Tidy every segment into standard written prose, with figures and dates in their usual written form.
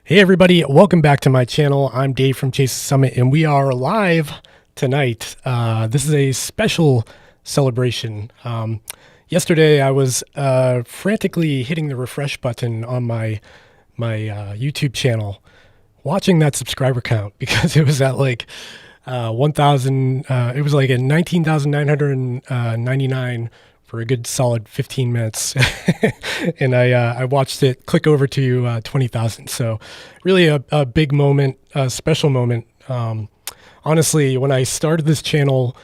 Hey everybody, welcome back to my channel. I'm Dave from Chase Summit and we are live tonight. This is a special celebration. Yesterday I was frantically hitting the refresh button on my YouTube channel, watching that subscriber count because it was at like 1,000, it was like at 19,999 for a good solid 15 minutes. And I watched it click over to 20,000. So really a big moment, a special moment. Honestly, when I started this channel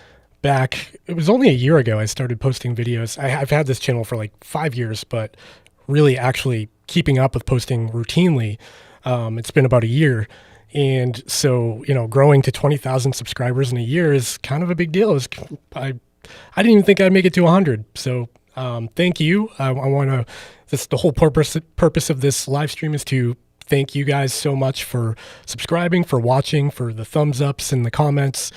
back, it was only a year ago I started posting videos. I've had this channel for like 5 years, but really actually keeping up with posting routinely, it's been about a year. And so, you know, growing to 20,000 subscribers in a year is kind of a big deal. I didn't even think I'd make it to 100. So thank you. I want to, the whole purpose of this live stream is to thank you guys so much for subscribing, for watching, for the thumbs ups and the comments.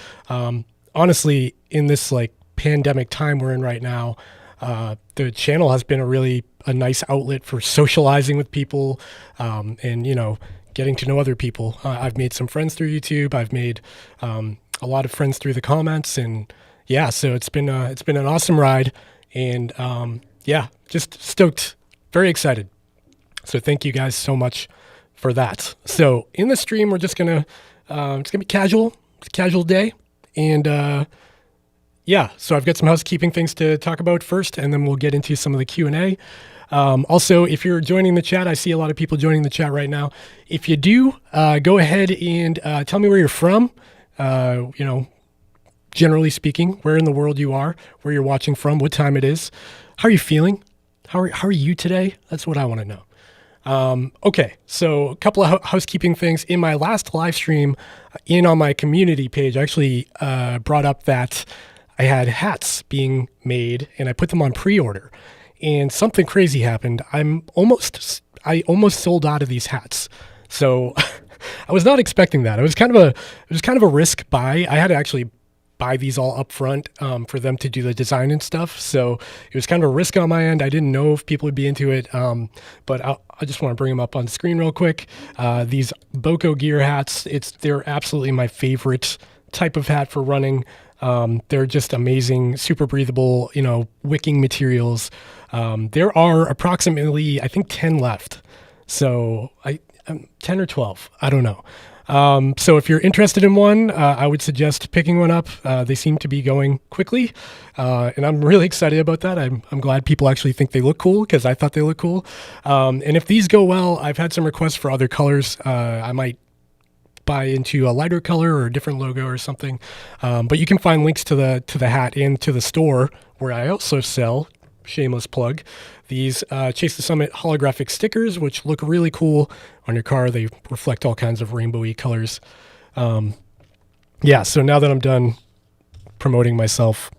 Honestly, in this like pandemic time we're in right now, the channel has been a nice outlet for socializing with people, and, you know, getting to know other people. I've made some friends through YouTube. I've made a lot of friends through the comments, and yeah, so it's been an awesome ride, and yeah, just stoked, very excited. So thank you guys so much for that. So in the stream, we're just gonna it's gonna be casual. It's a casual day, and yeah, so I've got some housekeeping things to talk about first, and then we'll get into some of the Q&A. Also, if you're joining the chat, I see a lot of people joining the chat right now. If you do, go ahead and tell me where you're from. You know, generally speaking, where in the world you are, where you're watching from, what time it is, how are you feeling? How are you today? That's what I want to know. Okay, so a couple of housekeeping things. In my last live stream, on my community page, I actually brought up that I had hats being made, and I put them on pre-order. And something crazy happened. I almost sold out of these hats. So I was not expecting that. It was kind of a risk buy. I had to actually buy these all up front for them to do the design and stuff. So it was kind of a risk on my end. I didn't know if people would be into it, but I just want to bring them up on the screen real quick. These Boko gear hats, they're absolutely my favorite type of hat for running. They're just amazing, super breathable, you know, wicking materials. There are approximately, I think, 10 left. So 10 or 12, I don't know. So if you're interested in one, I would suggest picking one up. They seem to be going quickly, and I'm really excited about that. I'm glad people actually think they look cool, because I thought they look cool. And if these go well, I've had some requests for other colors. I might buy into a lighter color or a different logo or something. But you can find links to the hat and to the store where I also sell, shameless plug, these Chase the Summit holographic stickers, which look really cool on your car. They reflect all kinds of rainbowy colors. Yeah, so now that I'm done promoting myself,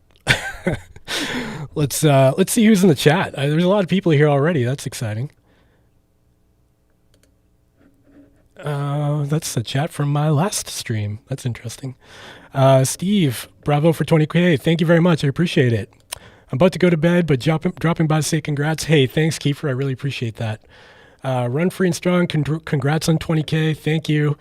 let's see who's in the chat. There's a lot of people here already. That's exciting. That's the chat from my last stream. That's interesting. Steve, bravo for 20K. Thank you very much. I appreciate it. I'm about to go to bed, but dropping by to say congrats. Hey, thanks, Kiefer. I really appreciate that. Run free and strong. Congrats on 20K. Thank you.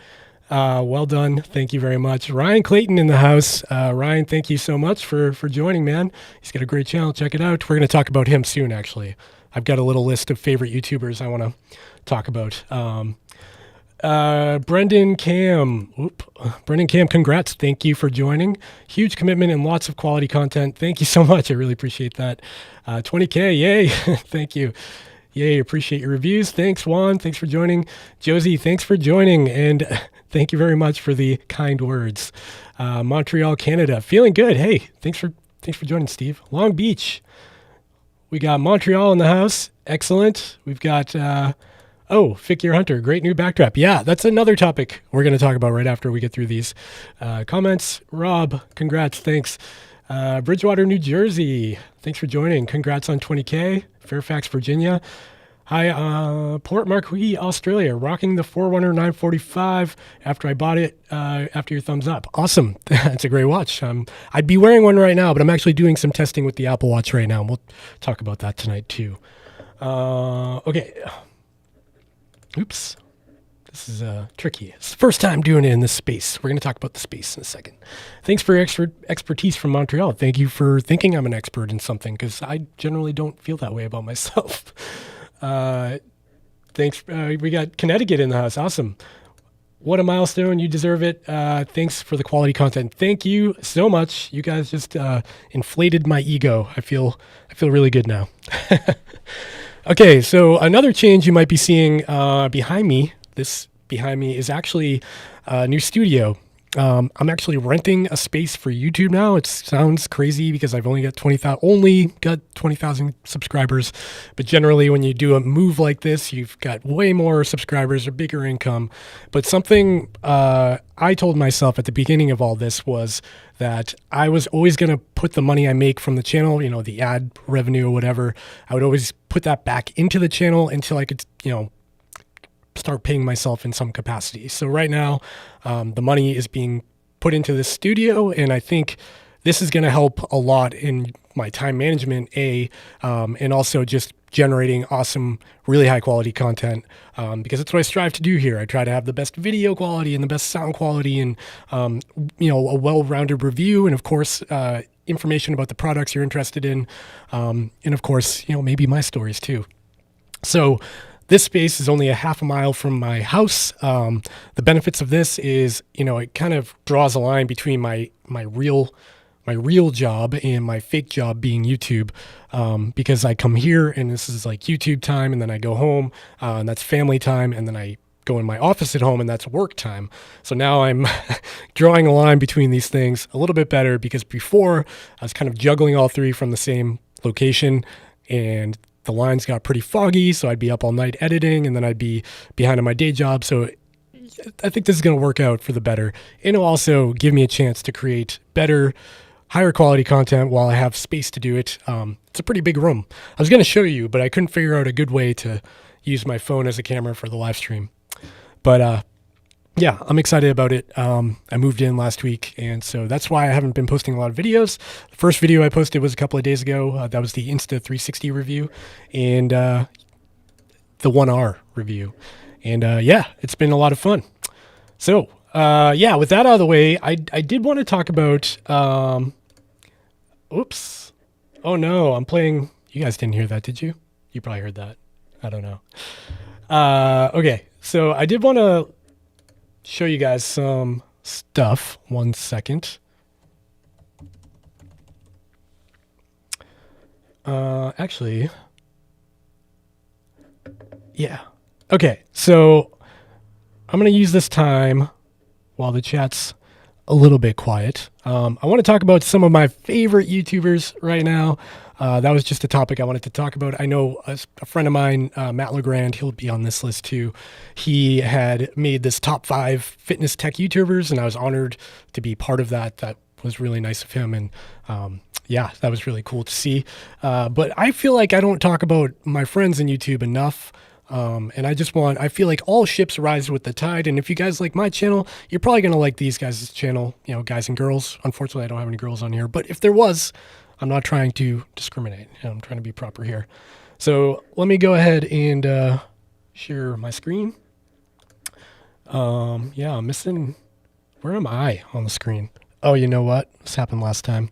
Well done. Thank you very much. Ryan Clayton in the house. Ryan, thank you so much for joining, man. He's got a great channel. Check it out. We're going to talk about him soon, actually. I've got a little list of favorite YouTubers I want to talk about. Brendan Cam, congrats. Thank you for joining. Huge commitment and lots of quality content. Thank you so much. I really appreciate that. 20K, yay. Thank you. Yay, appreciate your reviews. Thanks, Juan. Thanks for joining. Josie, thanks for joining. And thank you very much for the kind words. Montreal, Canada, feeling good. Hey, thanks for joining, Steve. Long Beach, we got Montreal in the house. Excellent. We've got, Figure Hunter, great new backdrop. Yeah, that's another topic we're going to talk about right after we get through these comments. Rob, congrats, thanks. Bridgewater, New Jersey, thanks for joining. Congrats on 20K. Fairfax, Virginia. Hi, Port Marquis, Australia, rocking the Forerunner 945 after I bought it after your thumbs up. Awesome. That's a great watch. I'd be wearing one right now, but I'm actually doing some testing with the Apple Watch right now, and we'll talk about that tonight too. Okay. Oops. This is tricky. It's the first time doing it in this space. We're going to talk about the space in a second. Thanks for your expertise from Montreal. Thank you for thinking I'm an expert in something, because I generally don't feel that way about myself. Thanks. We got Connecticut in the house. Awesome. What a milestone. You deserve it. Thanks for the quality content. Thank you so much. You guys just inflated my ego. I feel really good now. Okay, so another change you might be seeing behind me. This behind me is actually a new studio. I'm actually renting a space for YouTube now. It sounds crazy because I've only got 20,000 subscribers. But generally, when you do a move like this, you've got way more subscribers or bigger income. But something I told myself at the beginning of all this was that I was always going to put the money I make from the channel, the ad revenue or whatever, I would always put that back into the channel until I could, start paying myself in some capacity. So right now, the money is being put into this studio, and I think this is going to help a lot in my time management, and also just generating awesome, really high quality content, because that's what I strive to do here. I try to have the best video quality and the best sound quality, and a well-rounded review, and of course, information about the products you're interested in, and of course, maybe my stories too. So this space is only a half a mile from my house. The benefits of this is, it kind of draws a line between my real job and my fake job being YouTube, because I come here and this is like YouTube time, and then I go home, and that's family time, and then I go in my office at home, and that's work time. So now I'm drawing a line between these things a little bit better, because before I was kind of juggling all three from the same location, and the lines got pretty foggy, so I'd be up all night editing, and then I'd be behind on my day job. So I think this is going to work out for the better. And it'll also give me a chance to create better, higher quality content while I have space to do it. It's a pretty big room. I was going to show you, but I couldn't figure out a good way to use my phone as a camera for the live stream. But yeah, I'm excited about it. I moved in last week, and so that's why I haven't been posting a lot of videos. The first video I posted was a couple of days ago. That was the Insta360 review and the 1R review. And yeah, it's been a lot of fun. So yeah, with that out of the way, I did want to talk about, oops. Oh no, I'm playing. You guys didn't hear that, did you? You probably heard that. I don't know. Okay, so I did want to show you guys some stuff. 1 second. Actually, yeah. Okay, so I'm going to use this time while the chat's a little bit quiet. I want to talk about some of my favorite YouTubers right now. That was just a topic I wanted to talk about. I know a friend of mine, Matt Legrand, he'll be on this list too. He had made this top 5 fitness tech YouTubers, and I was honored to be part of that. That was really nice of him. And yeah, that was really cool to see. But I feel like I don't talk about my friends in YouTube enough. And I feel like all ships rise with the tide. And if you guys like my channel, you're probably going to like these guys' channel, guys and girls. Unfortunately, I don't have any girls on here, but if there was, I'm not trying to discriminate. I'm trying to be proper here. So let me go ahead and share my screen. Yeah, I'm missing. Where am I on the screen? Oh, you know what? This happened last time.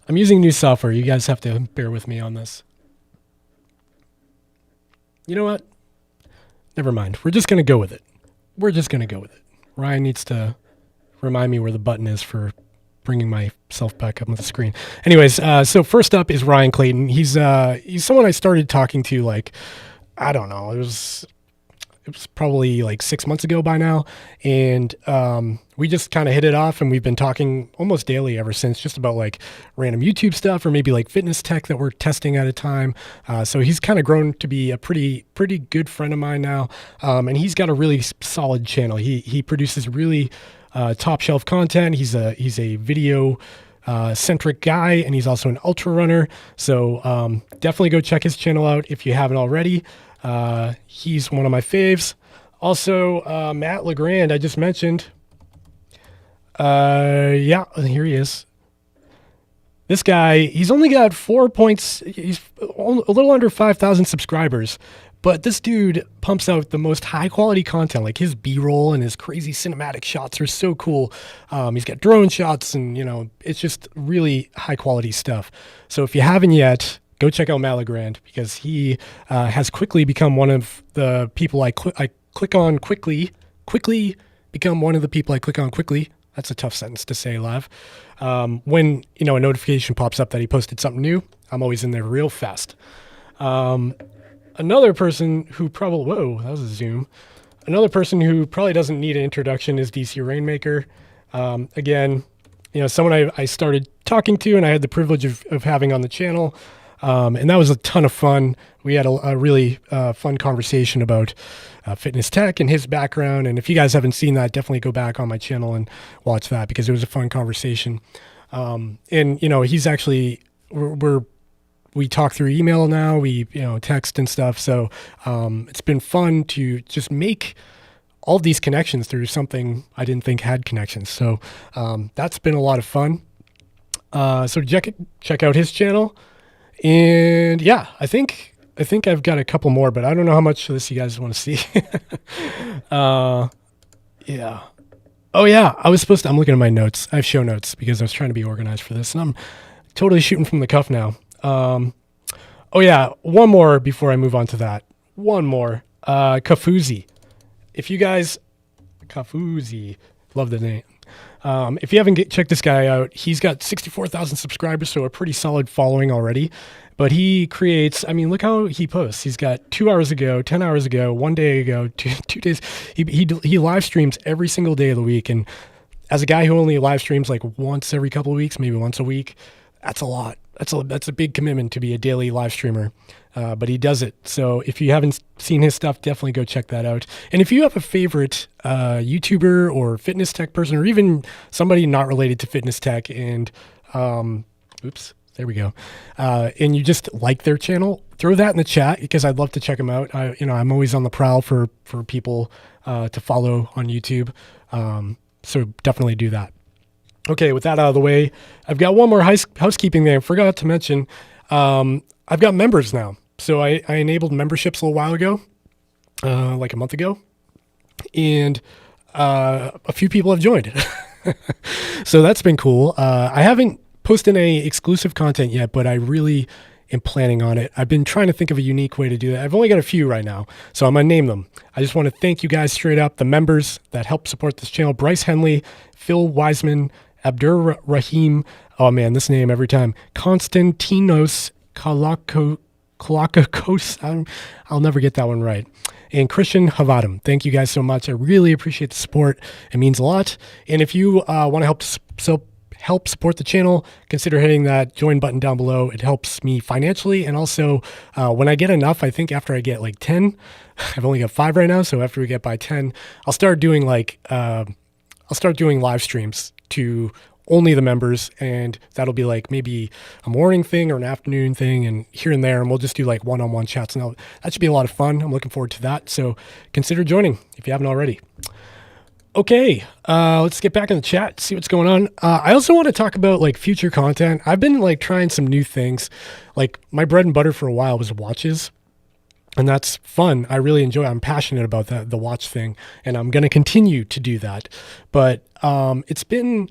I'm using new software. You guys have to bear with me on this. You know what? Never mind. We're just going to go with it. Ryan needs to remind me where the button is for bringing myself back up on the screen. Anyways, so first up is Ryan Clayton. He's someone I started talking to, like, I don't know, it was probably like 6 months ago by now, and we just kind of hit it off, and we've been talking almost daily ever since, just about like random YouTube stuff, or maybe like fitness tech that we're testing at a time. So he's kind of grown to be a pretty good friend of mine now, and he's got a really solid channel. He produces really top shelf content. He's a video centric guy, and he's also an ultra runner. So definitely go check his channel out if you haven't already. He's one of my faves. Also, Matt Legrand, I just mentioned. Yeah, here he is. This guy, he's only got 4 points. He's a little under 5,000 subscribers, But this dude pumps out the most high quality content. Like his B-roll and his crazy cinematic shots are so cool. He's got drone shots and, it's just really high quality stuff. So if you haven't yet, go check out Matt Legrand, because he has quickly become one of the people I click on quickly become one of the people I click on quickly. That's a tough sentence to say live. When, a notification pops up that he posted something new, I'm always in there real fast. Another person who probably, whoa, that was a zoom. Another person who probably doesn't need an introduction is DC Rainmaker. Again, someone I started talking to and I had the privilege of having on the channel. And that was a ton of fun. We had a really fun conversation about fitness tech and his background. And if you guys haven't seen that, definitely go back on my channel and watch that, because it was a fun conversation. And, he's actually, we talk through email now, we, text and stuff. So it's been fun to just make all of these connections through something I didn't think had connections. So that's been a lot of fun. So check out his channel. And yeah, I think I've got a couple more, but I don't know how much of this you guys want to see. Yeah. Oh yeah, I'm looking at my notes. I have show notes because I was trying to be organized for this, and I'm totally shooting from the cuff now. Oh yeah, one more before I move on to that. One more. Kafuzi. Kafuzi, love the name. If you haven't checked this guy out, he's got 64,000 subscribers, so a pretty solid following already. But he creates, look how he posts. He's got 2 hours ago, 10 hours ago, 1 day ago, two days. He live streams every single day of the week. And as a guy who only live streams like once every couple of weeks, maybe once a week, that's a lot. That's a big commitment to be a daily live streamer. But he does it. So if you haven't seen his stuff, definitely go check that out. And if you have a favorite YouTuber or fitness tech person, or even somebody not related to fitness tech, and there we go, and you just like their channel, throw that in the chat, because I'd love to check them out. I'm always on the prowl for people to follow on YouTube. So definitely do that. Okay, with that out of the way, I've got one more housekeeping thing I forgot to mention. I've got members now. So I enabled memberships a little while ago, like a month ago, and a few people have joined. So that's been cool. I haven't posted any exclusive content yet, but I really am planning on it. I've been trying to think of a unique way to do that. I've only got a few right now, so I'm going to name them. I just want to thank you guys straight up, the members that help support this channel: Bryce Henley, Phil Wiseman, Abdur Rahim, oh man, this name every time, Konstantinos Kalakos, I'll never get that one right, and Christian Havadim. Thank you guys so much. I really appreciate the support. It means a lot. And if you want to help support the channel, consider hitting that join button down below. It helps me financially. And also when I get enough, I think after I get like 10, I've only got 5 right now. So after we get by 10, I'll start doing live streams to only the members, and that'll be like maybe a morning thing or an afternoon thing, and here and there, and we'll just do like one-on-one chats, and that should be a lot of fun. I'm looking forward to that. So consider joining if you haven't already. Okay, let's get back in the chat, see what's going on. I also want to talk about like future content. I've been like trying some new things. Like my bread and butter for a while was watches, and that's fun. I really enjoy it. I'm passionate about the watch thing, and I'm going to continue to do that. But it's been,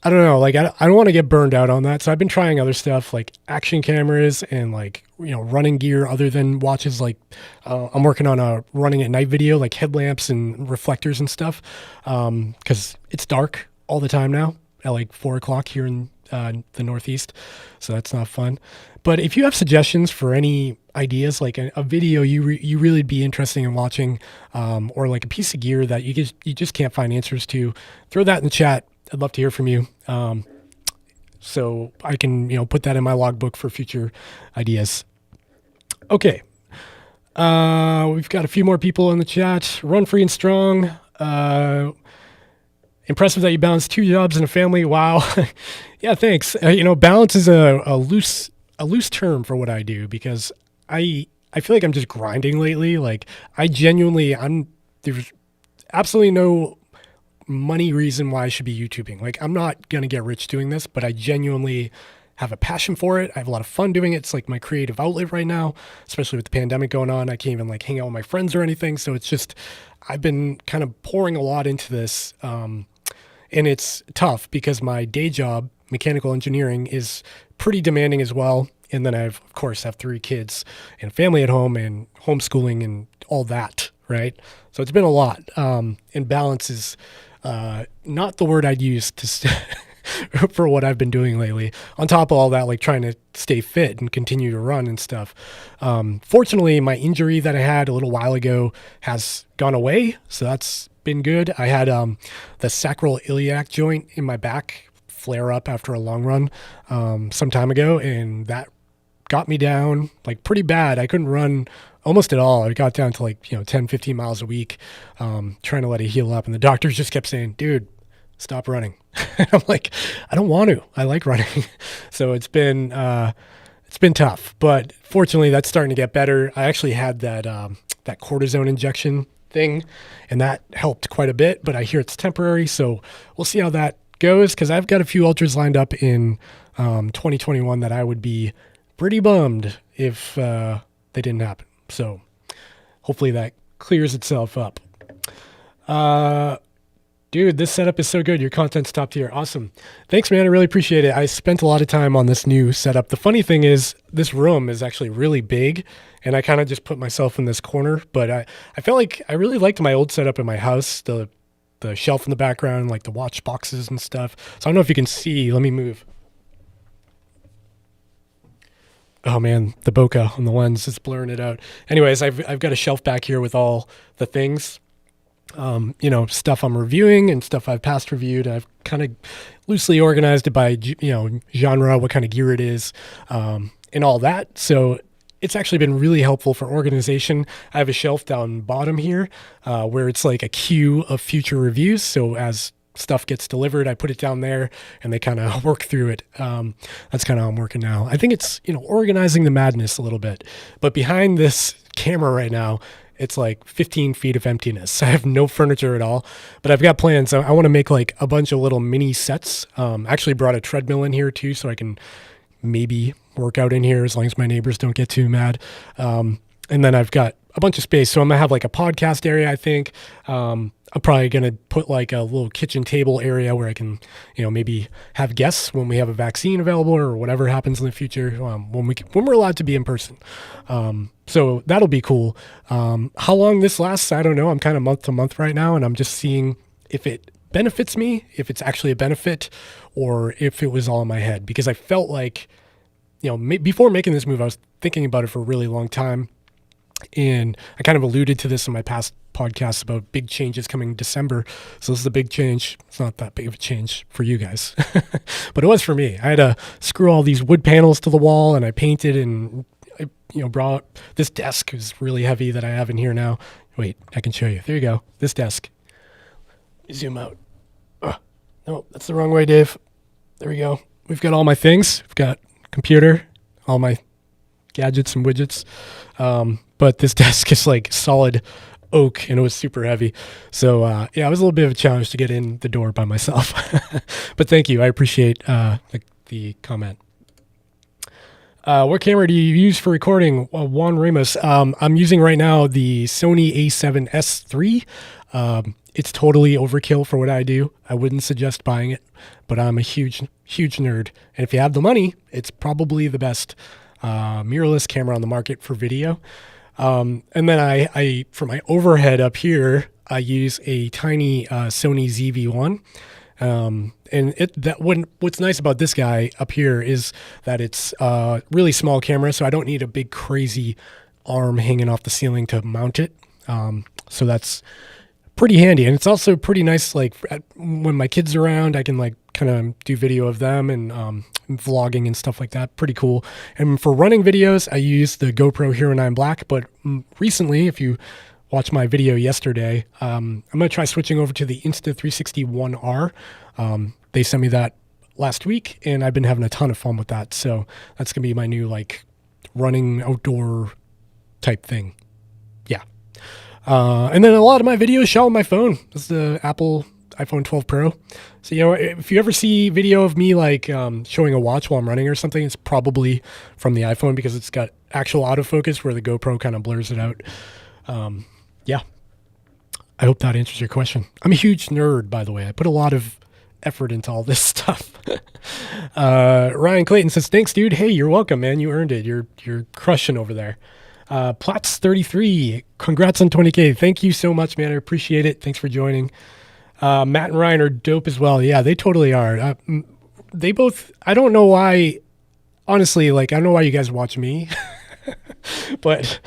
I don't know, like I don't want to get burned out on that. So I've been trying other stuff like action cameras and like, running gear other than watches. Like I'm working on a running at night video, like headlamps and reflectors and stuff. Cause it's dark all the time now at like 4 o'clock here in the Northeast. So that's not fun. But if you have suggestions for any ideas, like a video you really be interested in watching, or like a piece of gear that you just can't find answers to, throw that in the chat. I'd love to hear from you. So I can, put that in my logbook for future ideas. Okay. We've got a few more people in the chat. Run Free and Strong. Impressive that you balance 2 jobs and a family. Wow. Yeah, thanks. Balance is a loose term for what I do, because I feel like I'm just grinding lately. Like there's absolutely no money reason why I should be YouTubing. Like I'm not going to get rich doing this, but I genuinely have a passion for it. I have a lot of fun doing it. It's like my creative outlet right now, especially with the pandemic going on. I can't even like hang out with my friends or anything. So it's just, I've been kind of pouring a lot into this. And it's tough because my day job, mechanical engineering, is pretty demanding as well. And then I've, of course, have 3 kids and family at home and homeschooling and all that, right? So it's been a lot. And balance is not the word I'd use to for what I've been doing lately. On top of all that, like trying to stay fit and continue to run and stuff. Fortunately, my injury that I had a little while ago has gone away. So that's been good. I had the sacral iliac joint in my back flare up after a long run some time ago, and that got me down like pretty bad. I couldn't run almost at all. I got down to like 10, 15 miles a week, trying to let it heal up, and the doctors just kept saying, dude, stop running. I'm like, I don't want to. I like running. So it's been tough, but fortunately that's starting to get better. I actually had that cortisone injection thing, and that helped quite a bit, but I hear it's temporary. So we'll see how that goes, because I've got a few ultras lined up in 2021 that I would be pretty bummed if they didn't happen. So hopefully that clears itself up. Dude, this setup is so good. Your content's top tier. Awesome. Thanks, man. I really appreciate it. I spent a lot of time on this new setup. The funny thing is this room is actually really big, and I kind of just put myself in this corner, but I felt like I really liked my old setup in my house, the shelf in the background, like the watch boxes and stuff. So I don't know if you can see. Let me move. Oh man, the bokeh on the lens is blurring it out. Anyways, I've got a shelf back here with all the things, stuff I'm reviewing and stuff I've past reviewed. I've kind of loosely organized it by, genre, what kind of gear it is, and all that. So it's actually been really helpful for organization. I have a shelf down bottom here, where it's like a queue of future reviews. So as stuff gets delivered, I put it down there and they kind of work through it. That's kind of how I'm working now. I think it's, organizing the madness a little bit, but behind this camera right now, it's like 15 feet of emptiness. I have no furniture at all, but I've got plans. I want to make like a bunch of little mini sets. Actually brought a treadmill in here too, so I can maybe work out in here as long as my neighbors don't get too mad. And then I've got a bunch of space. So I'm gonna have like a podcast area, I think. I'm probably going to put like a little kitchen table area where I can, maybe have guests when we have a vaccine available or whatever happens in the future, when we're allowed to be in person. So that'll be cool. How long this lasts, I don't know. I'm kind of month to month right now, and I'm just seeing if it benefits me, if it's actually a benefit, or if it was all in my head. Because I felt like, before making this move, I was thinking about it for a really long time. And I kind of alluded to this in my past podcasts about big changes coming in December. So this is a big change. It's not that big of a change for you guys, but it was for me. I had to screw all these wood panels to the wall, and I painted, and I, brought this desk is really heavy that I have in here now. Wait, I can show you. There you go. This desk. Zoom out. No, that's the wrong way, Dave. There we go. We've got all my things. We've got computer, all my gadgets and widgets. But this desk is like solid oak, and it was super heavy. So, it was a little bit of a challenge to get in the door by myself, but thank you. I appreciate, the comment. What camera do you use for recording? Juan Ramos. I'm using right now the Sony A7S III. It's totally overkill for what I do. I wouldn't suggest buying it, but I'm a huge nerd. And if you have the money, it's probably the best mirrorless camera on the market for video. And then I for my overhead up here, I use a tiny Sony ZV-1. And what's nice about this guy up here is that it's a really small camera, so I don't need a big crazy arm hanging off the ceiling to mount it. So that's pretty handy, and it's also pretty nice. Like when my kids are around, I can like kind of do video of them and vlogging and stuff like that. Pretty cool. And for running videos, I use the GoPro Hero 9 Black. But recently, if you watched my video yesterday, I'm going to try switching over to the Insta360 ONE-R. They sent me that last week, and I've been having a ton of fun with that. So that's going to be my new like running outdoor type thing. Yeah. And then a lot of my videos shot on my phone. It's the Apple iPhone 12 Pro. So, you know, if you ever see video of me like showing a watch while I'm running or something, it's probably from the iPhone because it's got actual autofocus where the GoPro kind of blurs it out. Yeah, I hope that answers your question. I'm a huge nerd, by the way. I put a lot of effort into all this stuff. Ryan Clayton says, thanks, dude. Hey, you're welcome, man. You earned it. You're crushing over there. Platts 33, congrats on 20K. Thank you so much, man. I appreciate it. Thanks for joining. Matt and Ryan are dope as well. Yeah, they totally are. They both, I don't know why, honestly, like, I don't know why you guys watch me, but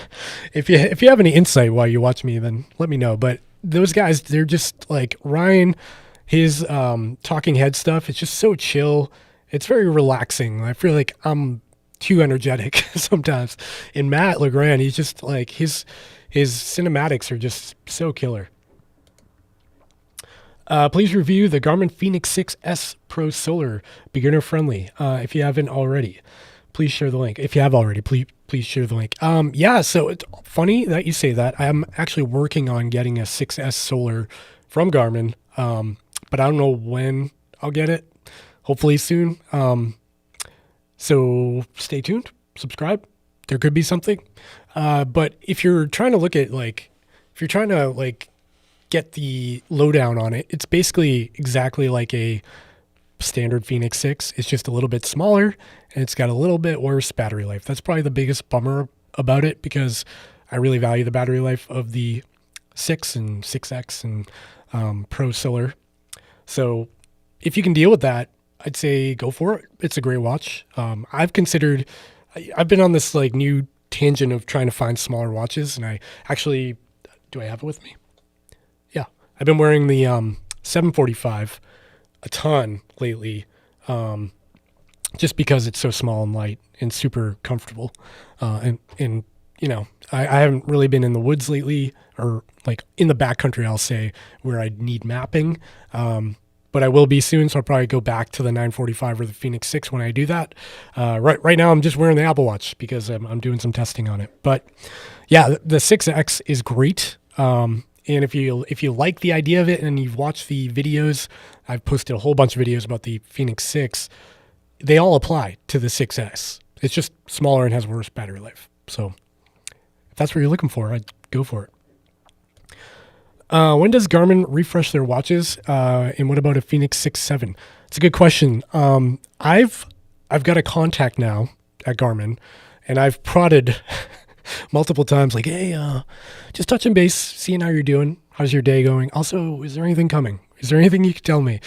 if you have any insight why you watch me, then let me know. But those guys, they're just like Ryan, his talking head stuff, it's just so chill. It's very relaxing. I feel like I'm too energetic sometimes. And Matt Legrand, he's just like, his cinematics are just so killer. Please review the Garmin Fenix 6S Pro Solar, beginner friendly. If you haven't already, please share the link. If you have already, please share the link. Yeah, so it's funny that you say that. I'm actually working on getting a 6S Solar from Garmin, but I don't know when I'll get it. Hopefully soon. So stay tuned, subscribe. There could be something. But if you're trying to look at get the lowdown on it, it's basically exactly like a standard Fenix 6. It's just a little bit smaller and it's got a little bit worse battery life. That's probably the biggest bummer about it because I really value the battery life of the 6 and 6X and Pro Solar. So if you can deal with that, I'd say go for it. It's a great watch. I've been on this like new tangent of trying to find smaller watches, and I actually, do I have it with me? Yeah, I've been wearing the 745 a ton lately, just because it's so small and light and super comfortable. And you know, I haven't really been in the woods lately, or like in the backcountry, I'll say, where I need mapping. But I will be soon, so I'll probably go back to the 945 or the Fenix 6 when I do that. Right now, I'm just wearing the Apple Watch because I'm doing some testing on it. But yeah, the 6X is great. And if you like the idea of it and you've watched the videos, I've posted a whole bunch of videos about the Fenix 6. They all apply to the 6S. It's just smaller and has worse battery life. So if that's what you're looking for, I'd go for it. When does Garmin refresh their watches? And what about a Fenix 6-7? It's a good question. I've got a contact now at Garmin, and I've prodded multiple times, like, hey, just touching base, seeing how you're doing. How's your day going? Also, is there anything coming? Is there anything you could tell me?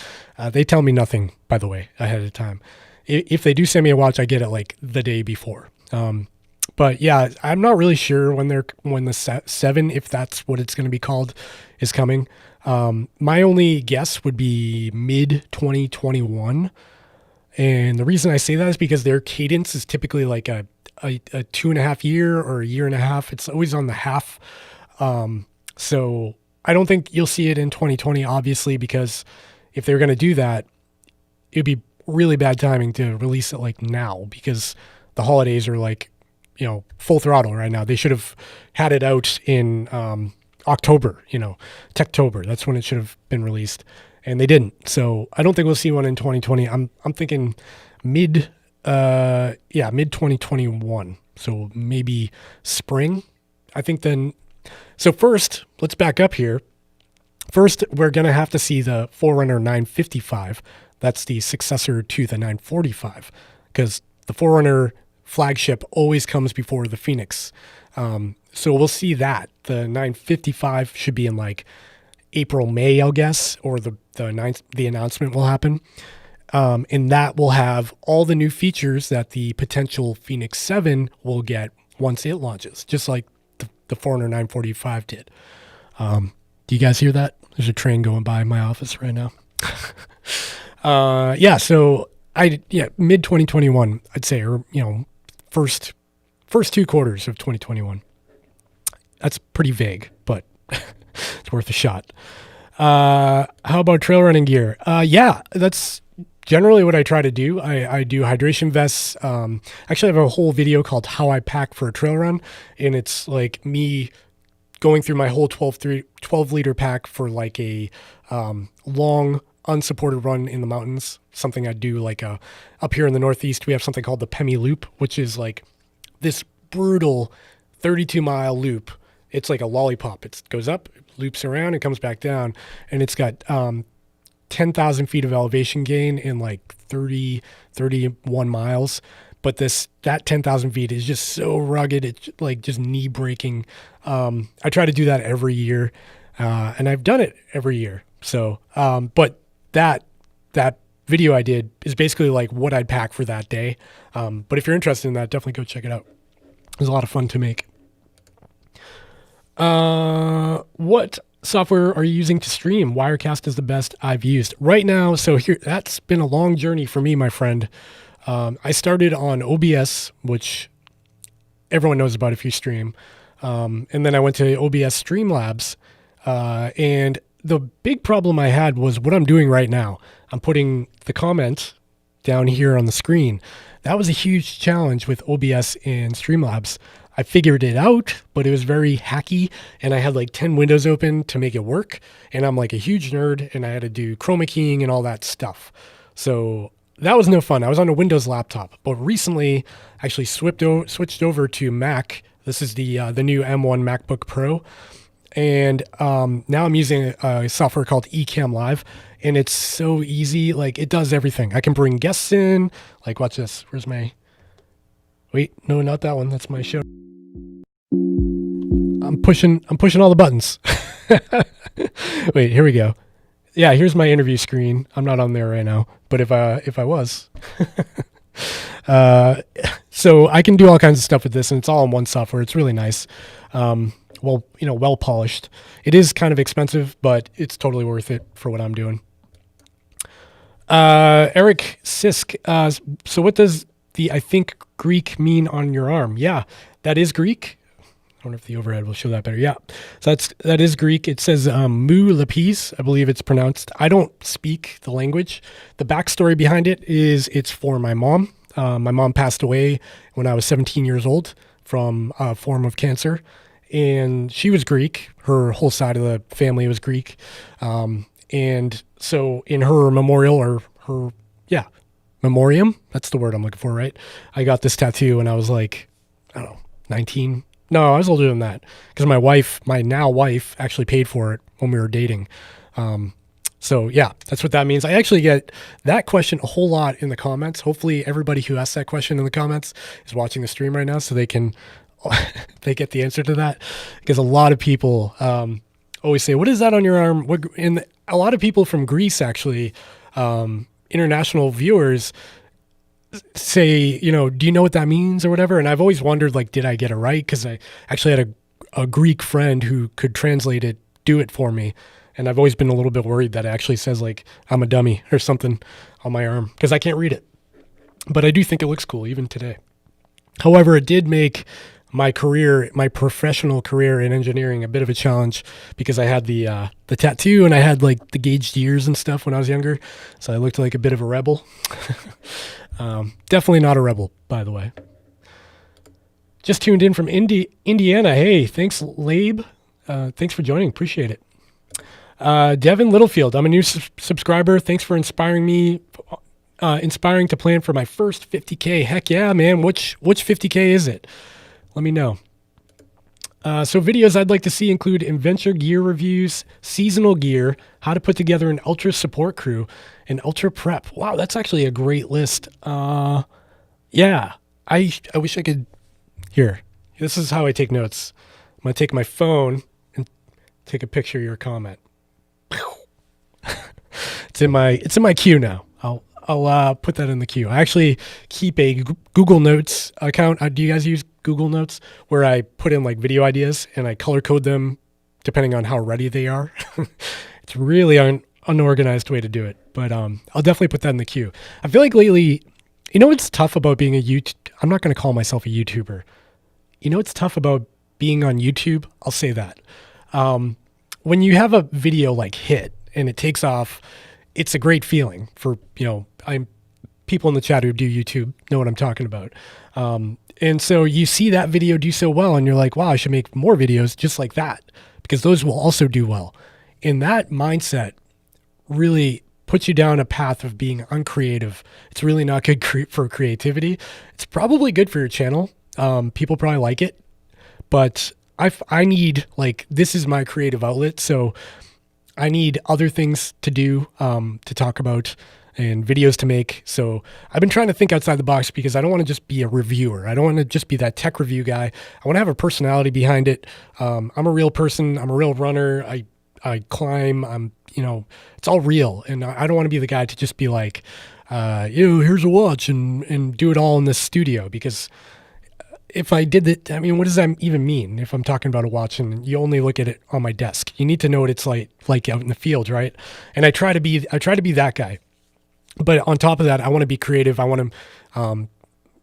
They tell me nothing, by the way, ahead of time. If they do send me a watch, I get it like the day before. But yeah, I'm not really sure when the 7, if that's what it's going to be called, is coming. My only guess would be mid 2021. And the reason I say that is because their cadence is typically like a 2.5 year or a year and a half. It's always on the half. So I don't think you'll see it in 2020, obviously, because if they're going to do that, it'd be really bad timing to release it like now, because the holidays are like, you know, full throttle right now. They should have had it out in October, you know, Techtober. That's when it should have been released, and they didn't. So I don't think we'll see one in 2020. I'm thinking mid 2021. So maybe spring. I think then. So first, let's back up here. First, we're gonna have to see the Forerunner 955. That's the successor to the 945, because the Forerunner flagship always comes before the Phoenix. So we'll see that. The 955 should be in like April, May, I'll guess, or the announcement will happen. And that will have all the new features that the potential Phoenix 7 will get once it launches, just like the Forerunner 945 did. Do you guys hear that? There's a train going by my office right now. So mid 2021, I'd say, or, you know, first 2 quarters of 2021. That's pretty vague, but it's worth a shot. How about trail running gear? Yeah, that's generally what I try to do. I do hydration vests. Actually, I have a whole video called How I Pack for a Trail Run, and it's like me going through my whole 12 liter pack for like a long unsupported run in the mountains, something I do like up here in the Northeast, we have something called the Pemi Loop, which is like this brutal 32-mile loop. It's like a lollipop. It goes up, loops around, and comes back down, and it's got 10,000 feet of elevation gain in like 31 miles. But that 10,000 feet is just so rugged. It's like just knee breaking. I try to do that every year, and I've done it every year. So, but that video I did is basically like what I'd pack for that day. But if you're interested in that, definitely go check it out. It was a lot of fun to make. What software are you using to stream? Wirecast is the best I've used right now. So here, that's been a long journey for me, my friend. I started on OBS, which everyone knows about if you stream. And then I went to OBS Streamlabs. And the big problem I had was what I'm doing right now. I'm putting the comment down here on the screen. That was a huge challenge with OBS and Streamlabs. I figured it out, but it was very hacky, and I had like 10 windows open to make it work. And I'm like a huge nerd, and I had to do chroma keying and all that stuff. So that was no fun. I was on a Windows laptop, but recently actually switched over to Mac. This is the new M1 MacBook Pro. And now I'm using a software called Ecamm Live, and it's so easy. Like, it does everything. I can bring guests in. Like, watch this. Where's my... Wait, no, not that one. That's my show. I'm pushing all the buttons. Wait, here we go. Yeah, here's my interview screen. I'm not on there right now, but if I was, so I can do all kinds of stuff with this, and it's all in one software. It's really nice. Well, well polished. It is kind of expensive, but it's totally worth it for what I'm doing. Eric Sisk. So what does I think Greek mean on your arm? Yeah, that is Greek. I wonder if the overhead will show that better. Yeah, so that is Greek. It says mou lapis, I believe it's pronounced. I don't speak the language. The backstory behind it is it's for my mom. My mom passed away when I was 17 years old from a form of cancer, and she was Greek. Her whole side of the family was Greek, and so in her memorial, or her memoriam, that's the word I'm looking for, right? I got this tattoo when I was like, I don't know, 19. No, I was older than that, because my now wife actually paid for it when we were dating. So yeah, that's what that means. I actually get that question a whole lot in the comments. Hopefully everybody who asked that question in the comments is watching the stream right now, so they get the answer to that. Because a lot of people always say, what is that on your arm? And a lot of people from Greece, actually, international viewers, say, do you know what that means or whatever? And I've always wondered, like, did I get it right? Because I actually had a Greek friend who could translate it, do it for me. And I've always been a little bit worried that it actually says, like, I'm a dummy or something on my arm, because I can't read it. But I do think it looks cool, even today. However, it did make my professional career in engineering a bit of a challenge, because I had the tattoo, and I had like the gauged ears and stuff when I was younger. So I looked like a bit of a rebel. Definitely not a rebel, by the way. Just tuned in from Indiana. Hey, thanks, Labe. Thanks for joining. Appreciate it. Devin Littlefield, I'm a new subscriber. Thanks for inspiring to plan for my first 50K. Heck yeah, man. Which 50K is it? Let me know. So videos I'd like to see include adventure gear reviews, seasonal gear, how to put together an ultra support crew, and ultra prep. Wow, that's actually a great list. Yeah, I wish I could. Here, this is how I take notes. I'm gonna take my phone and take a picture of your comment. It's in my queue now. I'll put that in the queue. I actually keep a Google Notes account. Do you guys use Google Notes, where I put in like video ideas and I color code them depending on how ready they are? It's really an unorganized way to do it, but I'll definitely put that in the queue. I feel like lately, what's tough about being I'm not going to call myself a YouTuber. What's tough about being on YouTube? I'll say that. When you have a video like hit and it takes off, it's a great feeling for, people in the chat who do YouTube know what I'm talking about. And so you see that video do so well and you're like, wow, I should make more videos just like that because those will also do well. And that mindset really puts you down a path of being uncreative. It's really not good for creativity. It's probably good for your channel. People probably like it, but I need, like, this is my creative outlet. So I need other things to do, to talk about and videos to make. So I've been trying to think outside the box because I don't want to just be a reviewer. I don't want to just be that tech review guy. I want to have a personality behind it. I'm a real person. I'm a real runner. I climb. It's all real. And I don't want to be the guy to just be like, here's a watch and do it all in this studio, because if I did that, I mean, what does that even mean if I'm talking about a watch and you only look at it on my desk? You need to know what it's like out in the field, right? And I try to be that guy. But on top of that, I want to be creative. I want to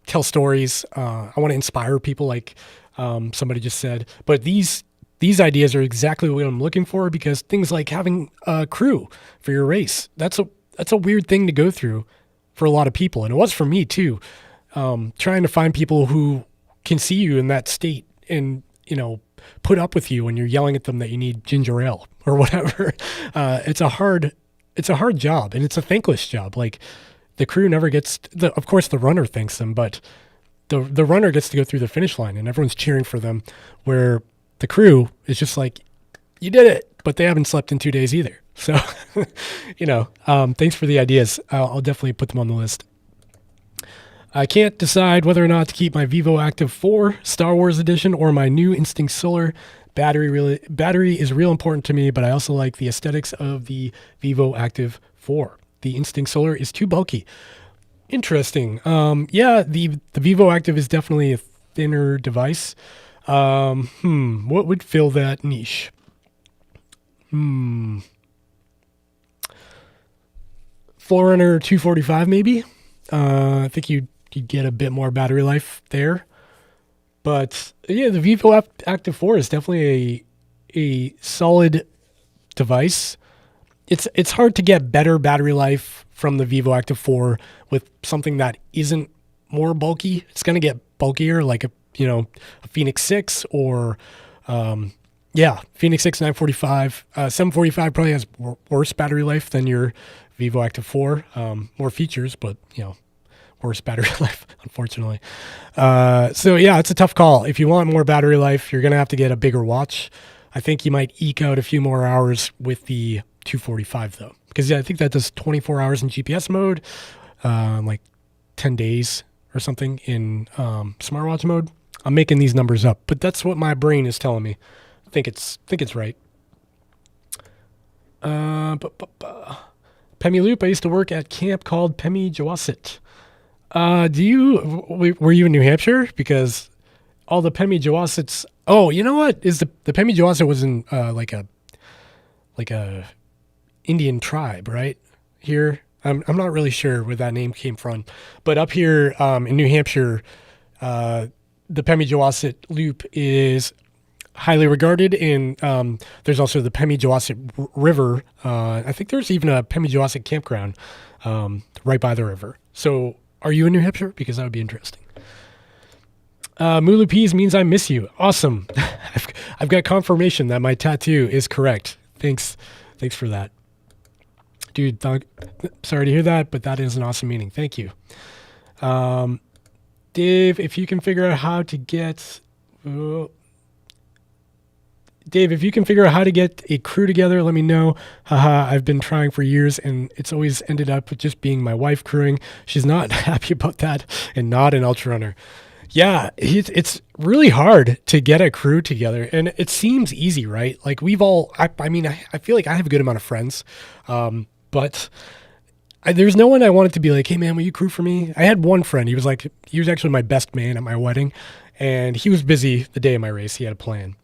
tell stories. I want to inspire people, like somebody just said. But these ideas are exactly what I'm looking for, because things like having a crew for your race, that's a weird thing to go through for a lot of people. And it was for me too. Trying to find people who can see you in that state and, put up with you when you're yelling at them that you need ginger ale or whatever. It's a hard job, and it's a thankless job. Like, the crew never gets, of course the runner thanks them, but the runner gets to go through the finish line and everyone's cheering for them, where the crew is just like, you did it, but they haven't slept in 2 days either. So, thanks for the ideas. I'll definitely put them on the list. I can't decide whether or not to keep my Vivo Active 4 Star Wars Edition or my new Instinct Solar. Battery is real important to me, but I also like the aesthetics of the Vivo Active 4. The Instinct Solar is too bulky. Interesting. The Vivo Active is definitely a thinner device. What would fill that niche? Forerunner 245 maybe. I think you'd get a bit more battery life there. But yeah, the Vivo Active 4 is definitely a solid device. It's hard to get better battery life from the Vivo Active 4 with something that isn't more bulky. It's going to get bulkier, like a Fenix 6 or Fenix 6 945. 745 probably has worse battery life than your Vivo Active 4. More features, but worse battery life, unfortunately. It's a tough call. If you want more battery life, you're going to have to get a bigger watch. I think you might eke out a few more hours with the 245 though, because I think that does 24 hours in GPS mode, like 10 days or something in smartwatch mode. I'm making these numbers up, but that's what my brain is telling me. I think it's right. Pemi Loop. I used to work at camp called Pemi Jawasset. Were you in New Hampshire? Because all the Pemi Jawassets. Oh, you know what? Is the Pemi Jawasset was in like a Indian tribe, right? Here, I'm not really sure where that name came from, but up here in New Hampshire, the Pemi Jawasset Loop is highly regarded, and there's also the Pemi Jawasset River. I think there's even a Pemi Jawasset campground right by the river. So, are you in New Hampshire? Because that would be interesting. Mulu Peas means I miss you. Awesome. I've got confirmation that my tattoo is correct. Thanks for that. Dude, sorry to hear that, but that is an awesome meaning. Thank you. Dave, if you can figure out how to get a crew together, let me know. Haha, I've been trying for years and it's always ended up with just being my wife crewing. She's not happy about that and not an ultra runner. Yeah, it's really hard to get a crew together, and it seems easy, right? Like I feel like I have a good amount of friends, but there's no one I wanted to be like, hey man, will you crew for me? I had one friend. He was actually my best man at my wedding, and he was busy the day of my race. He had a plan.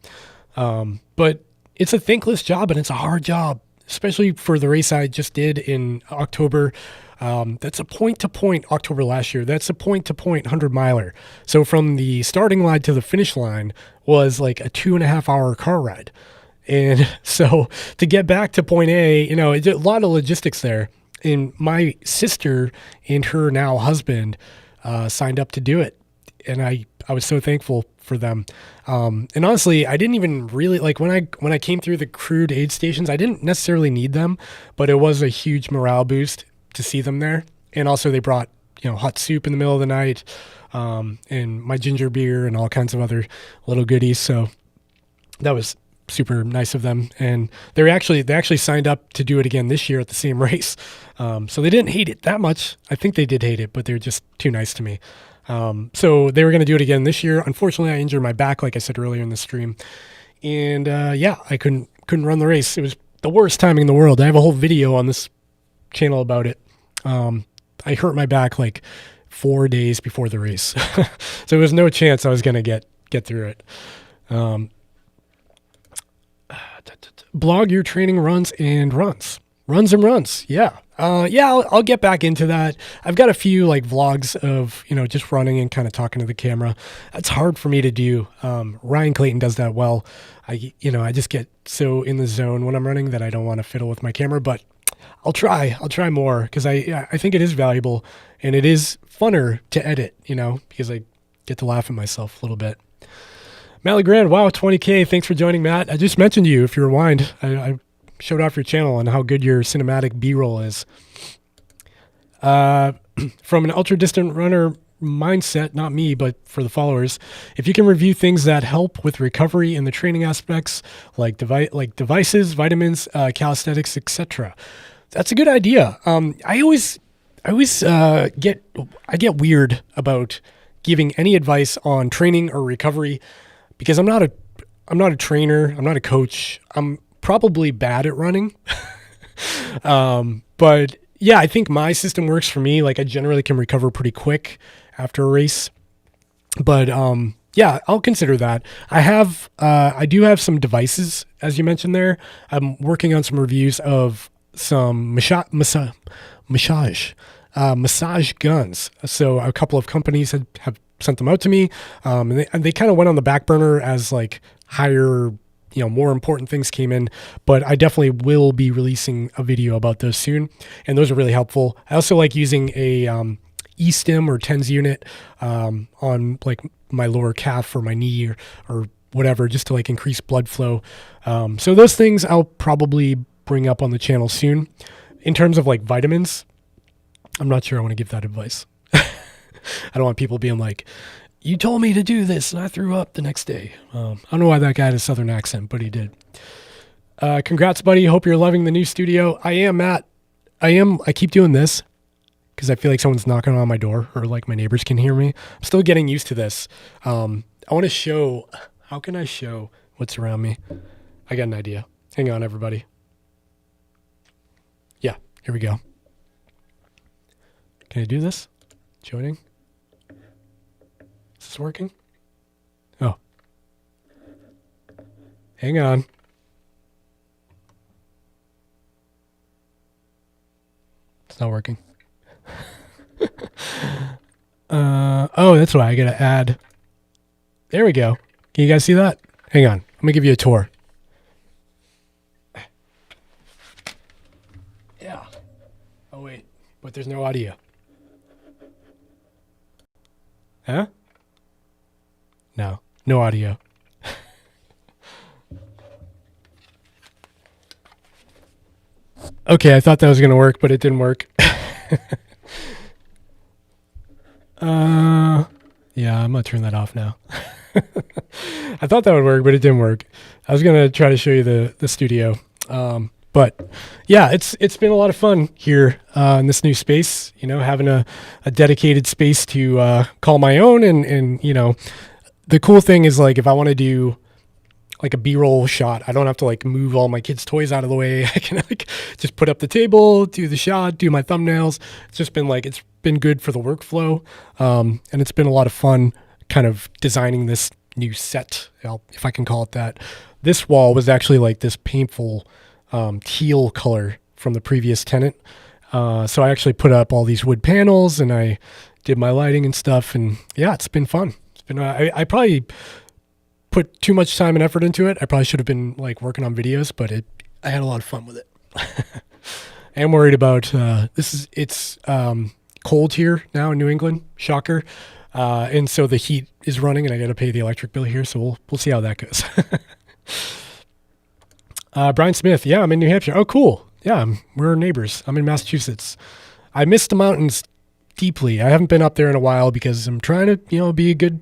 But it's a thankless job and it's a hard job, especially for the race I just did in October. That's a point-to-point October last year. That's a point-to-point 100-miler. So from the starting line to the finish line was like a 2.5-hour car ride. And so to get back to point A, it's a lot of logistics there. and my sister and her now husband signed up to do it. And I was so thankful for them. And honestly, I didn't even really like when I came through the crude aid stations, I didn't necessarily need them, but it was a huge morale boost to see them there. And also they brought, hot soup in the middle of the night, and my ginger beer and all kinds of other little goodies. So that was super nice of them. And they actually signed up to do it again this year at the same race. So they didn't hate it that much. I think they did hate it, but they're just too nice to me. So they were going to do it again this year. Unfortunately, I injured my back, like I said earlier in the stream. And, I couldn't run the race. It was the worst timing in the world. I have a whole video on this channel about it. I hurt my back like 4 days before the race. So there was no chance I was going to get through it. Blog your training runs and runs. Yeah. I'll get back into that. I've got a few like vlogs of, just running and kind of talking to the camera. It's hard for me to do. Ryan Clayton does that well. I just get so in the zone when I'm running that I don't want to fiddle with my camera, but I'll try more because I think it is valuable and it is funner to edit, because I get to laugh at myself a little bit. Matt LeGrand, wow, 20K. Thanks for joining, Matt. I just mentioned you if you rewind. I showed off your channel and how good your cinematic B-roll is. From an ultra-distant runner mindset, not me, but for the followers, if you can review things that help with recovery in the training aspects, like devices, vitamins, calisthenics, etc. That's a good idea. I always get weird about giving any advice on training or recovery because I'm not a trainer, I'm not a coach. I'm probably bad at running. But yeah, I think my system works for me. Like I generally can recover pretty quick after a race, but, yeah, I'll consider that. I do have some devices, as you mentioned there. I'm working on some reviews of some massage guns. So a couple of companies have sent them out to me. And they kind of went on the back burner as like higher, more important things came in, but I definitely will be releasing a video about those soon. And those are really helpful. I also like using a, E-stim or TENS unit, on like my lower calf or my knee or whatever, just to like increase blood flow. So those things I'll probably bring up on the channel soon. In terms of like vitamins, I'm not sure I want to give that advice. I don't want people being like, you told me to do this and I threw up the next day. I don't know why that guy had a southern accent, but he did. Congrats, buddy. Hope you're loving the new studio. I am, Matt. I keep doing this because I feel like someone's knocking on my door or like my neighbors can hear me. I'm still getting used to this. I want to show, how can I show what's around me? I got an idea. Hang on, everybody. Yeah, here we go. Can I do this? Joining? Is this working? Oh. Hang on. It's not working. Oh, that's why I gotta add. There we go. Can you guys see that? Hang on. Let me give you a tour. Yeah. Oh, wait. But there's no audio. Huh? No. No audio. Okay, I thought that was going to work, but it didn't work. Yeah, I'm going to turn that off now. I thought that would work, but it didn't work. I was going to try to show you the studio. But yeah, it's been a lot of fun here in this new space, having a dedicated space to call my own. And the cool thing is like if I want to do like a B-roll shot, I don't have to like move all my kids' toys out of the way. I can like just put up the table, do the shot, do my thumbnails. It's just been like, it's been good for the workflow. And it's been a lot of fun kind of designing this new set, if I can call it that. This wall was actually like this painful teal color from the previous tenant. So I actually put up all these wood panels and I did my lighting and stuff. And yeah, it's been fun. It's been, I probably put too much time and effort into it. I probably should have been like working on videos, but I had a lot of fun with it. am worried about it's cold here now in New England, shocker. And so the heat is running and I got to pay the electric bill here. So we'll see how that goes. Brian Smith. Yeah, I'm in New Hampshire. Oh, cool. Yeah, we're neighbors. I'm in Massachusetts. I miss the mountains deeply. I haven't been up there in a while because I'm trying to, be a good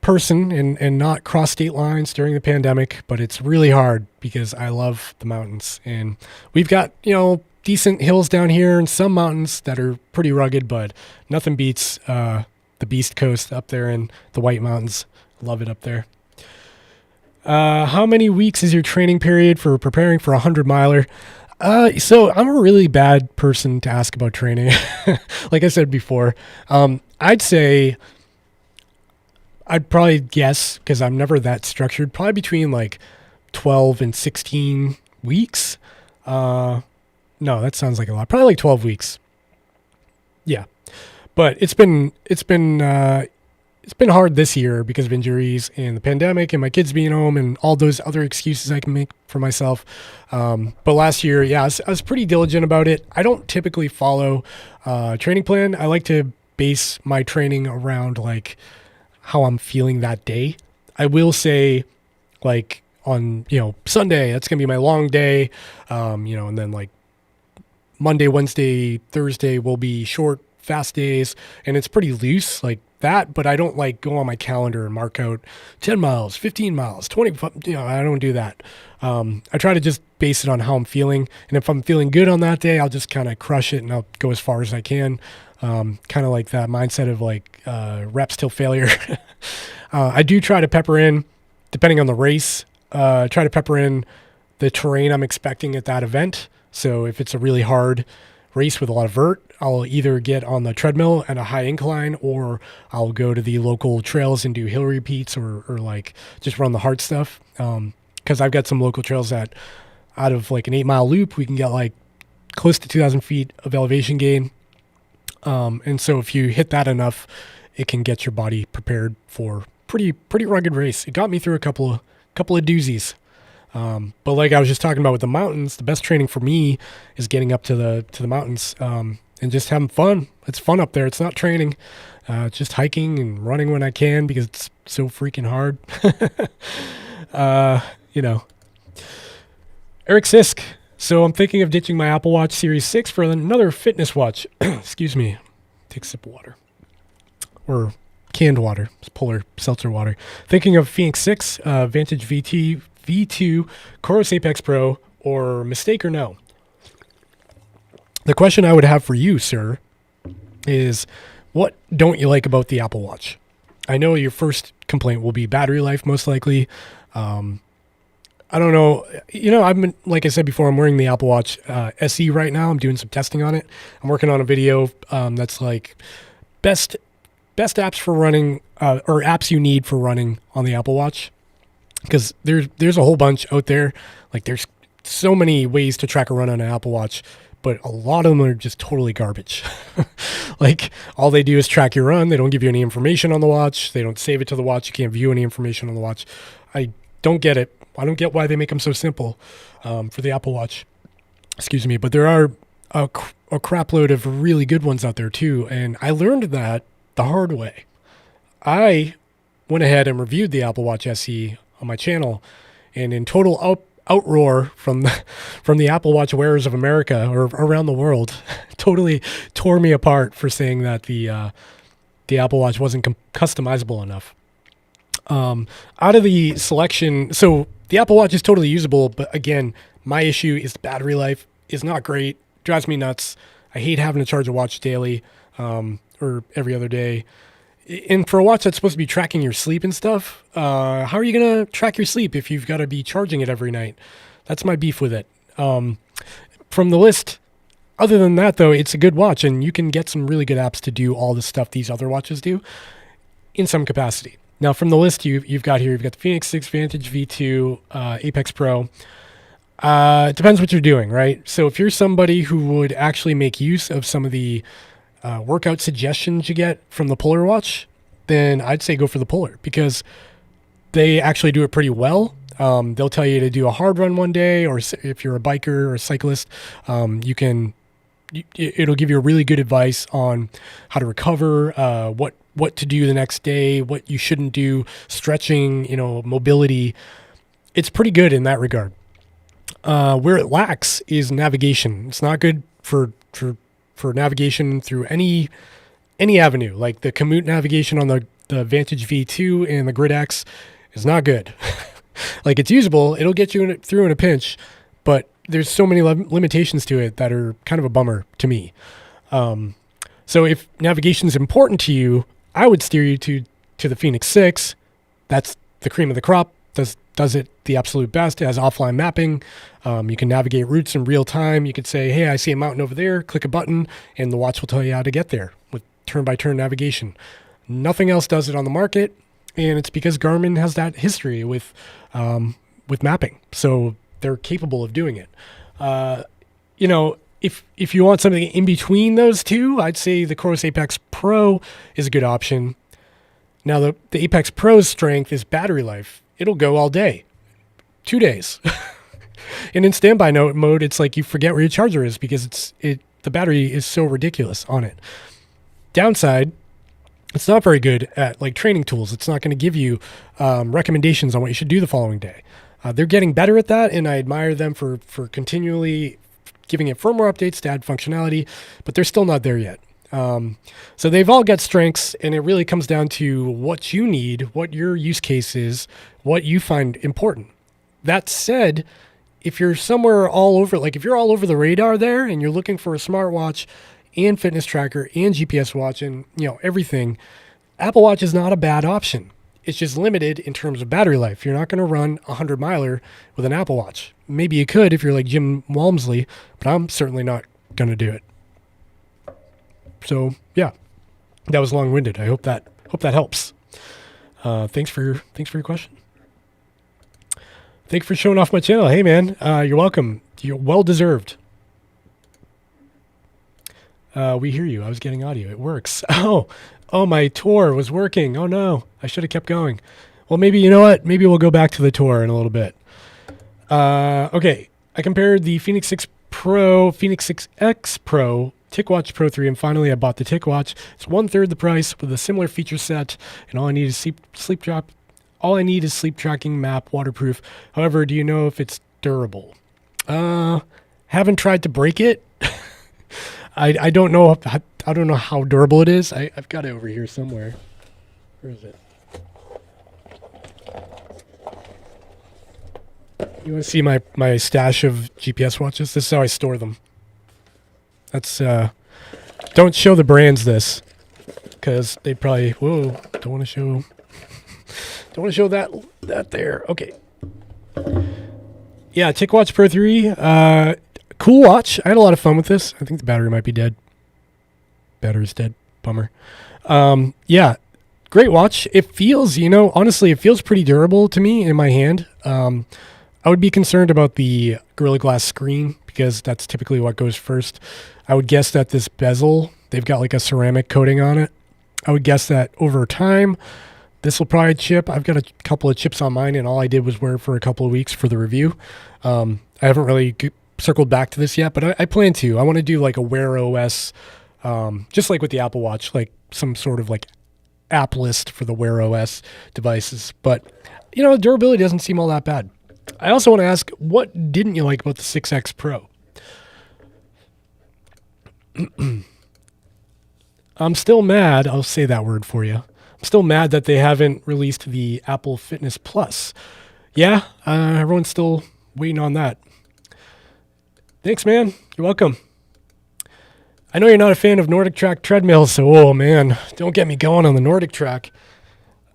person and not cross state lines during the pandemic, but it's really hard because I love the mountains and we've got, decent hills down here and some mountains that are pretty rugged, but nothing beats the Beast Coast up there in the White Mountains. Love it up there. How many weeks is your training period for preparing for a 100-miler? So I'm a really bad person to ask about training. Like I said before, I'd probably guess, because I'm never that structured, probably between like 12 and 16 weeks. No, that sounds like a lot. Probably like 12 weeks. Yeah. But it's been hard this year because of injuries and the pandemic and my kids being home and all those other excuses I can make for myself. But last year, yeah, I was pretty diligent about it. I don't typically follow a training plan. I like to base my training around like how I'm feeling that day. I will say like on, Sunday, that's going to be my long day. And then like Monday, Wednesday, Thursday will be short, fast days, and it's pretty loose like that, but I don't like go on my calendar and mark out 10 miles, 15 miles, 20, I don't do that. I try to just base it on how I'm feeling, and if I'm feeling good on that day, I'll just kind of crush it and I'll go as far as I can. Kind of like that mindset of like reps till failure. I do try to pepper in, depending on the race, try to pepper in the terrain I'm expecting at that event. So if it's a really hard race with a lot of vert, I'll either get on the treadmill at a high incline or I'll go to the local trails and do hill repeats or like just run the hard stuff. Cause I've got some local trails that out of like an 8-mile loop, we can get like close to 2,000 feet of elevation gain. And so if you hit that enough, it can get your body prepared for pretty rugged race. It got me through a couple of doozies. But like I was just talking about with the mountains, the best training for me is getting up to the mountains, and just having fun. It's fun up there. It's not training. It's just hiking and running when I can because it's so freaking hard. Eric Sisk. So I'm thinking of ditching my Apple Watch Series 6 for another fitness watch. Excuse me. Take a sip of water. Or canned water. It's polar seltzer water. Thinking of Phoenix 6, Vantage V2, Coros Apex Pro, or mistake or no? The question I would have for you, sir, is what don't you like about the Apple Watch? I know your first complaint will be battery life, most likely. I don't know. Like I said before, I'm wearing the Apple Watch SE right now. I'm doing some testing on it. I'm working on a video that's like best apps for running or apps you need for running on the Apple Watch. Because there's a whole bunch out there. Like there's so many ways to track a run on an Apple Watch, but a lot of them are just totally garbage. Like all they do is track your run. They don't give you any information on the watch. They don't save it to the watch. You can't view any information on the watch. I don't get it. I don't get why they make them so simple for the Apple Watch. Excuse me. But there are a crap load of really good ones out there too. And I learned that the hard way. I went ahead and reviewed the Apple Watch SE on my channel, and in total outroar from the Apple Watch wearers of America or around the world, totally tore me apart for saying that the Apple Watch wasn't customizable enough. Out of the selection, so the Apple Watch is totally usable, but again, my issue is the battery life is not great, drives me nuts. I hate having to charge a watch daily or every other day. And for a watch that's supposed to be tracking your sleep and stuff, how are you going to track your sleep if you've got to be charging it every night? That's my beef with it. From the list, other than that, though, it's a good watch, and you can get some really good apps to do all the stuff these other watches do in some capacity. Now, from the list you've got here, you've got the Phoenix 6 Vantage V2, Apex Pro. It depends what you're doing, right? So if you're somebody who would actually make use of some of the workout suggestions you get from the Polar Watch, then I'd say go for the Polar, because they actually do it pretty well. They'll tell you to do a hard run one day, or if you're a biker or a cyclist, it'll give you a really good advice on how to recover, what to do the next day, what you shouldn't do, stretching, mobility. It's pretty good in that regard. Where it lacks is navigation. It's not good for navigation through any avenue. Like the Komoot navigation on the Vantage V2 and the Grid X is not good. Like, it's usable, it'll get you through in a pinch, but there's so many limitations to it that are kind of a bummer to me. So if navigation is important to you, I would steer you to the Fenix 6. That's the cream of the crop. Does it the absolute best. It has offline mapping. You can navigate routes in real time. You could say, hey, I see a mountain over there, click a button, and the watch will tell you how to get there with turn-by-turn navigation. Nothing else does it on the market, and it's because Garmin has that history with mapping. So they're capable of doing it. If you want something in between those two, I'd say the Coros Apex Pro is a good option. Now, the Apex Pro's strength is battery life. It'll go all day, 2 days. And in standby mode, it's like you forget where your charger is because the battery is so ridiculous on it. Downside, it's not very good at like training tools. It's not going to give you recommendations on what you should do the following day. They're getting better at that, and I admire them for continually giving it firmware updates to add functionality, but they're still not there yet. So they've all got strengths, and it really comes down to what you need, what your use case is, what you find important. That said, if you're somewhere all over, like if you're all over the radar there and you're looking for a smartwatch and fitness tracker and GPS watch and everything, Apple Watch is not a bad option. It's just limited in terms of battery life. You're not going to run a 100-miler with an Apple Watch. Maybe you could if you're like Jim Walmsley, but I'm certainly not going to do it. So yeah, that was long-winded. I hope that helps. Thanks for your question. Thanks for showing off my channel. Hey man, you're welcome. You're well deserved. We hear you. I was getting audio. It works. Oh, my tour was working. Oh no, I should have kept going. Well, maybe, you know what? Maybe we'll go back to the tour in a little bit. Okay. I compared the Fenix 6 Pro, Fenix 6X Pro, TicWatch Pro 3, and finally I bought the TicWatch. It's 1/3 the price with a similar feature set, and all I need is sleep tracking, map, waterproof. However, do you know if it's durable? Haven't tried to break it. I don't know. I don't know how durable it is. I've got it over here somewhere. Where is it? You want to see my stash of GPS watches? This is how I store them. That's don't show the brands this, because they'd probably don't want to show that there. Okay. Yeah, TicWatch Pro 3. Cool watch. I had a lot of fun with this. I think the battery might be dead. Battery's dead. Bummer. Yeah, great watch. It feels, honestly, it feels pretty durable to me in my hand. I would be concerned about the Gorilla Glass screen because that's typically what goes first. I would guess that this bezel, they've got like a ceramic coating on it. I would guess that over time, this will probably chip. I've got a couple of chips on mine, and all I did was wear it for a couple of weeks for the review. I haven't really circled back to this yet, but I plan to. I want to do like a Wear OS, just like with the Apple Watch, like some sort of like app list for the Wear OS devices. But, durability doesn't seem all that bad. I also want to ask, what didn't you like about the 6X Pro? I'm still mad. I'll say that word for you. I'm still mad that they haven't released the Apple Fitness Plus. Yeah, everyone's still waiting on that. Thanks, man. You're welcome. I know you're not a fan of Nordictrack treadmills, so, oh, man, don't get me going on the Nordictrack.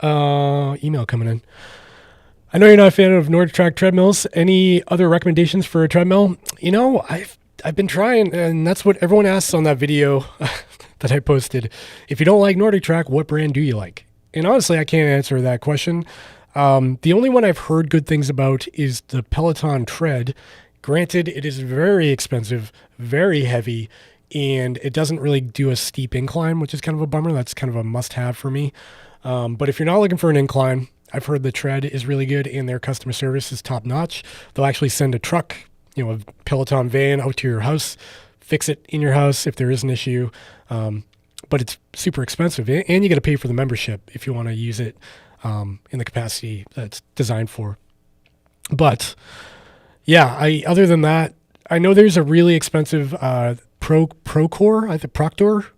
Email coming in. I know you're not a fan of Nordictrack treadmills. Any other recommendations for a treadmill? I've been trying, and that's what everyone asks on that video that I posted. If you don't like Nordictrack, what brand do you like? And honestly, I can't answer that question. The only one I've heard good things about is the Peloton Tread. Granted, it is very expensive, very heavy, and it doesn't really do a steep incline, which is kind of a bummer. That's kind of a must-have for me. But if you're not looking for an incline, I've heard the tread is really good and their customer service is top notch. They'll actually send a truck, a Peloton van out to your house, fix it in your house if there is an issue. But it's super expensive, and you got to pay for the membership if you want to use it in the capacity that's designed for. But yeah, other than that, I know there's a really expensive Procore, I think Proctor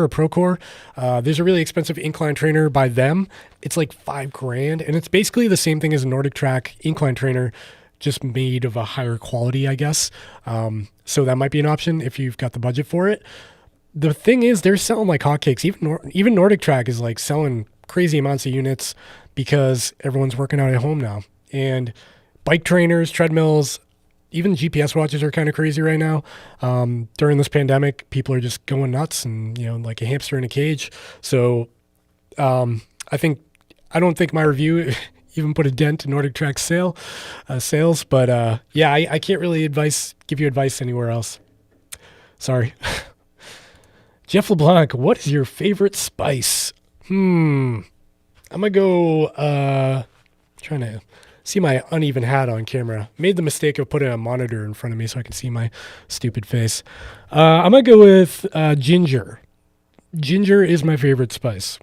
or Procore. There's a really expensive incline trainer by them. It's like $5,000, and it's basically the same thing as a Nordictrack incline trainer, just made of a higher quality, I guess. So that might be an option if you've got the budget for it. The thing is, they're selling like hotcakes. Even Nordictrack is like selling crazy amounts of units because everyone's working out at home now. And bike trainers, treadmills, even GPS watches are kind of crazy right now. During this pandemic, people are just going nuts and, like a hamster in a cage. So I don't think my review even put a dent in Nordictrack's sales. But I can't really give you advice anywhere else. Sorry. Jeff LeBlanc, what is your favorite spice? I'm going to go, trying to see my uneven hat on camera. Made the mistake of putting a monitor in front of me so I can see my stupid face. I'm going to go with ginger. Ginger is my favorite spice.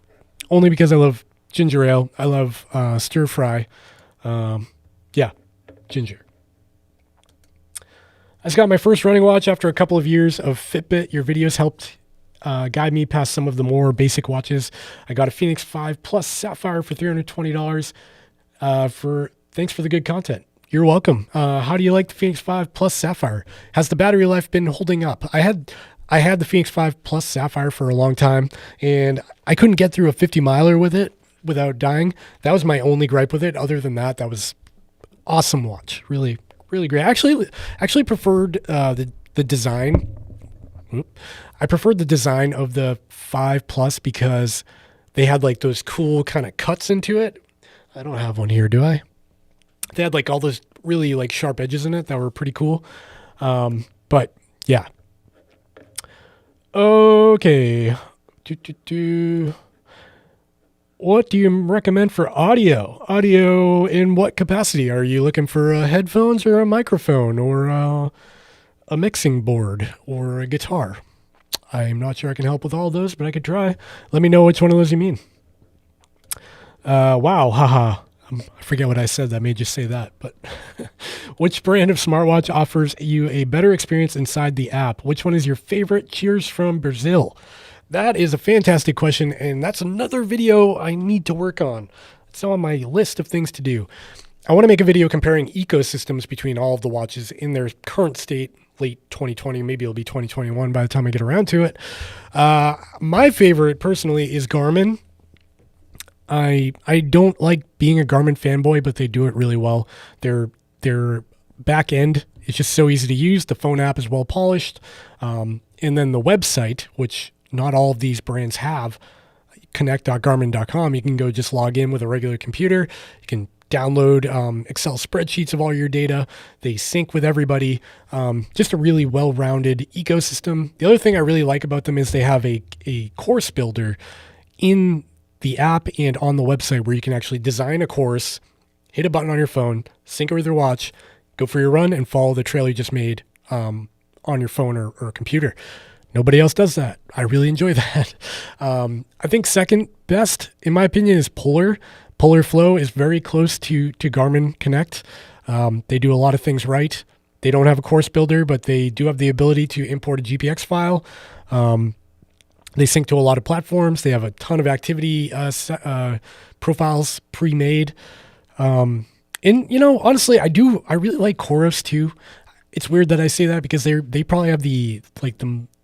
Only because I love ginger ale. I love stir fry. Ginger. I just got my first running watch after a couple of years of Fitbit. Your videos helped guide me past some of the more basic watches. I got a Phoenix 5 Plus Sapphire for $320. Thanks for the good content. You're welcome. How do you like the Phoenix 5 Plus Sapphire? Has the battery life been holding up? I had the Phoenix 5 Plus Sapphire for a long time, and I couldn't get through a 50 miler with it without dying. That was my only gripe with it. Other than that was awesome watch. Really, really great. Actually preferred the design. I preferred the design of the 5 Plus because they had like those cool kind of cuts into it. I don't have one here, do I? They had like all those really like sharp edges in it that were pretty cool. But yeah. Okay. What do you recommend for audio? Audio in what capacity? Are you looking for headphones or a microphone or a mixing board or a guitar? I'm not sure I can help with all those, but I could try. Let me know which one of those you mean. Wow, haha. I forget what I said that made you say that, but which brand of smartwatch offers you a better experience inside the app? Which one is your favorite? Cheers from Brazil. That is a fantastic question, and that's another video I need to work on. It's on my list of things to do. I want to make a video comparing ecosystems between all of the watches in their current state, late 2020, maybe it'll be 2021 by the time I get around to it. My favorite, personally, is Garmin. I don't like being a Garmin fanboy, but they do it really well. Their back end is just so easy to use. The phone app is well polished. And then the website, which not all of these brands have, connect.garmin.com, you can go just log in with a regular computer. You can download Excel spreadsheets of all your data. They sync with everybody. Just a really well-rounded ecosystem. The other thing I really like about them is they have a course builder in the app and on the website where you can actually design a course, hit a button on your phone, sync it with your watch, go for your run, and follow the trail you just made on your phone or computer. Nobody else does that. I really enjoy that. I think second best, in my opinion, is Polar. Polar Flow is very close to Garmin Connect. They do a lot of things right. They don't have a course builder, but they do have the ability to import a GPX file. They sync to a lot of platforms. They have a ton of activity profiles pre-made. And, honestly, I really like Coros too. It's weird that I say that because they probably have the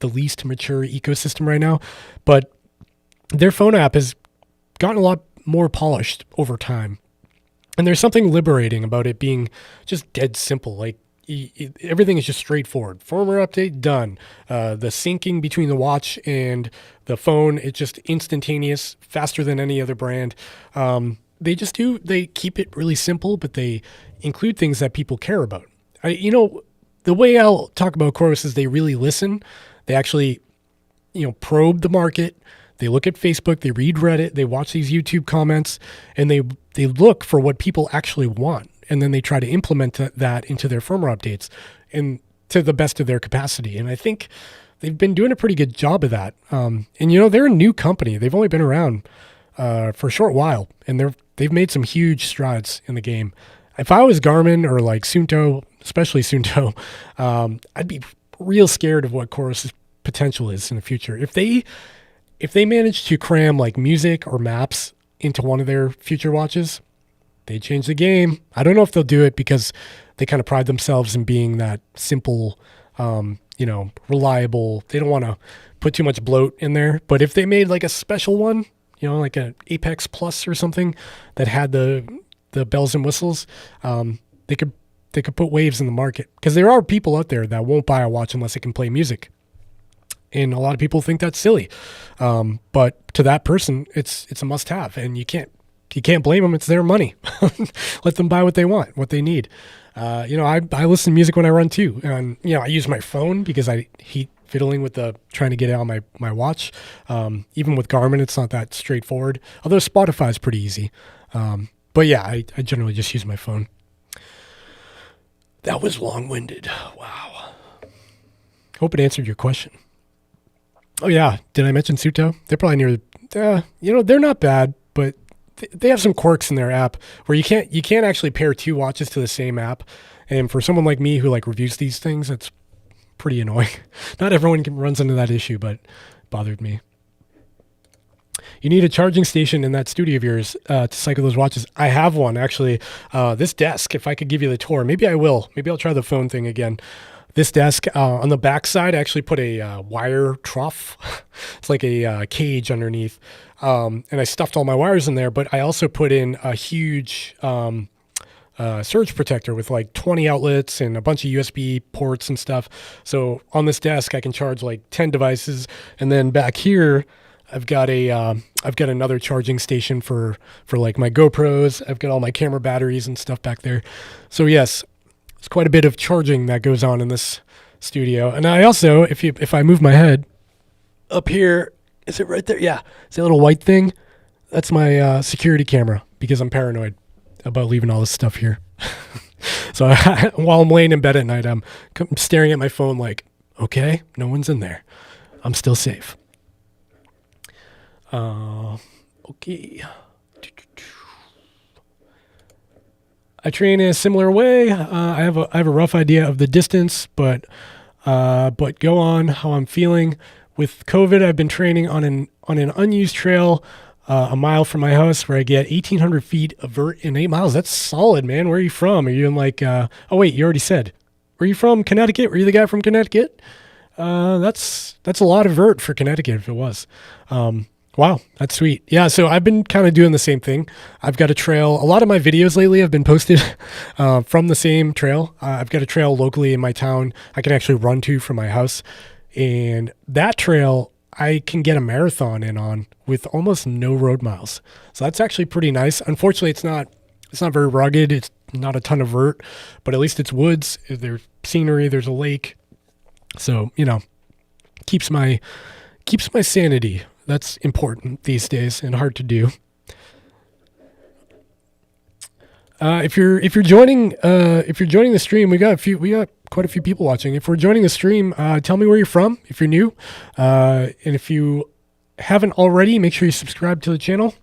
least mature ecosystem right now, but their phone app has gotten a lot more polished over time. And there's something liberating about it being just dead simple. Like everything is just straightforward. Firmware update, done. The syncing between the watch and the phone, it's just instantaneous, faster than any other brand. They keep it really simple, but they include things that people care about. The way I'll talk about Coros is they really listen. They actually, probe the market. They look at Facebook, they read Reddit, they watch these YouTube comments, and they look for what people actually want. And then they try to implement that into their firmware updates and to the best of their capacity. And I think they've been doing a pretty good job of that. And they're a new company. They've only been around for a short while, and they've made some huge strides in the game. If I was Garmin or like Suunto, especially Suunto, I'd be real scared of what Chorus's potential is in the future. If they manage to cram like music or maps into one of their future watches, they change the game. I don't know if they'll do it because they kind of pride themselves in being that simple, reliable. They don't want to put too much bloat in there. But if they made like a special one, like an Apex Plus or something that had the bells and whistles, they could put waves in the market, because there are people out there that won't buy a watch unless it can play music. And a lot of people think that's silly. But to that person, it's a must have, and you can't blame them. It's their money. Let them buy what they want, what they need. I listen to music when I run too. And, I use my phone because I hate fiddling with trying to get it on my watch. Even with Garmin, it's not that straightforward. Although Spotify is pretty easy. But yeah, I generally just use my phone. That was long-winded. Wow. Hope it answered your question. Oh yeah, did I mention Suunto? They're probably near. They're not bad, but they have some quirks in their app where you can't actually pair two watches to the same app. And for someone like me who reviews these things, it's pretty annoying. Not everyone runs into that issue, but it bothered me. You need a charging station in that studio of yours to cycle those watches. I have one, actually. This desk, if I could give you the tour, maybe I will. Maybe I'll try the phone thing again. This desk, on the back side, I actually put a wire trough. It's like a cage underneath. And I stuffed all my wires in there, but I also put in a huge surge protector with 20 outlets and a bunch of USB ports and stuff. So on this desk, I can charge 10 devices. And then back here, I've got another charging station for my GoPros. I've got all my camera batteries and stuff back there. So yes, there's quite a bit of charging that goes on in this studio. And I also, if I move my head up here, is it right there? Yeah. It's a little white thing. That's my security camera, because I'm paranoid about leaving all this stuff here. So while I'm laying in bed at night, I'm staring at my phone like, okay, no one's in there. I'm still safe. Okay. I train in a similar way. I have a rough idea of the distance, but go on how I'm feeling. With COVID, I've been training on an unused trail a mile from my house, where I get 1,800 feet of vert in 8 miles. That's solid, man. Where are you from? Are you in oh wait, you already said. Were you from Connecticut? Were you the guy from Connecticut? That's a lot of vert for Connecticut if it was. Wow, that's sweet. Yeah, so I've been kind of doing the same thing. I've got a trail. A lot of my videos lately have been posted from the same trail. I've got a trail locally in my town I can actually run to from my house. And that trail, I can get a marathon in on with almost no road miles. So that's actually pretty nice. Unfortunately, it's not very rugged. It's not a ton of vert, but at least it's woods. There's scenery. There's a lake. So, keeps my sanity. That's important these days and hard to do. If you're joining the stream, we got quite a few people watching. If we're joining the stream, tell me where you're from if you're new, and if you haven't already, make sure you subscribe to the channel.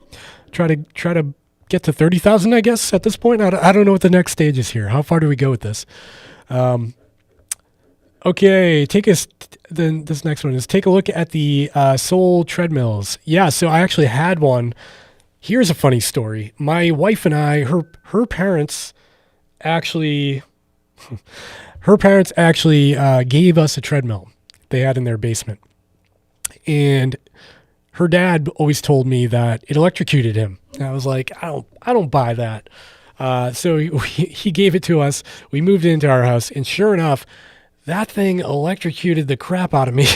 Try to get to 30,000, I guess, at this point. I don't know what the next stage is here. How far do we go with this? Okay, this next one is take a look at the Soul treadmills. Yeah, so I actually had one. Here's a funny story. My wife and I, her parents actually gave us a treadmill they had in their basement. And her dad always told me that it electrocuted him. And I was like, I don't buy that. So he gave it to us. We moved into our house, and sure enough, that thing electrocuted the crap out of me.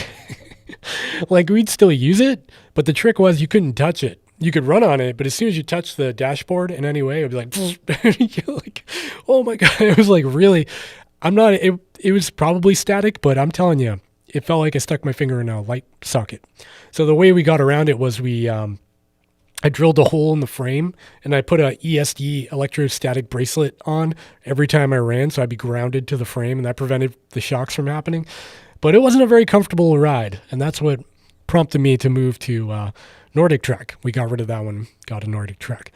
We'd still use it, but the trick was you couldn't touch it. You could run on it, but as soon as you touch the dashboard in any way, it would be like, oh my God. It was really, it was probably static, but I'm telling you, it felt like I stuck my finger in a light socket. So the way we got around it was I drilled a hole in the frame and I put a ESD electrostatic bracelet on every time I ran, so I'd be grounded to the frame, and that prevented the shocks from happening. But it wasn't a very comfortable ride, and that's what prompted me to move to Nordictrack. We got rid of that one, got a Nordictrack.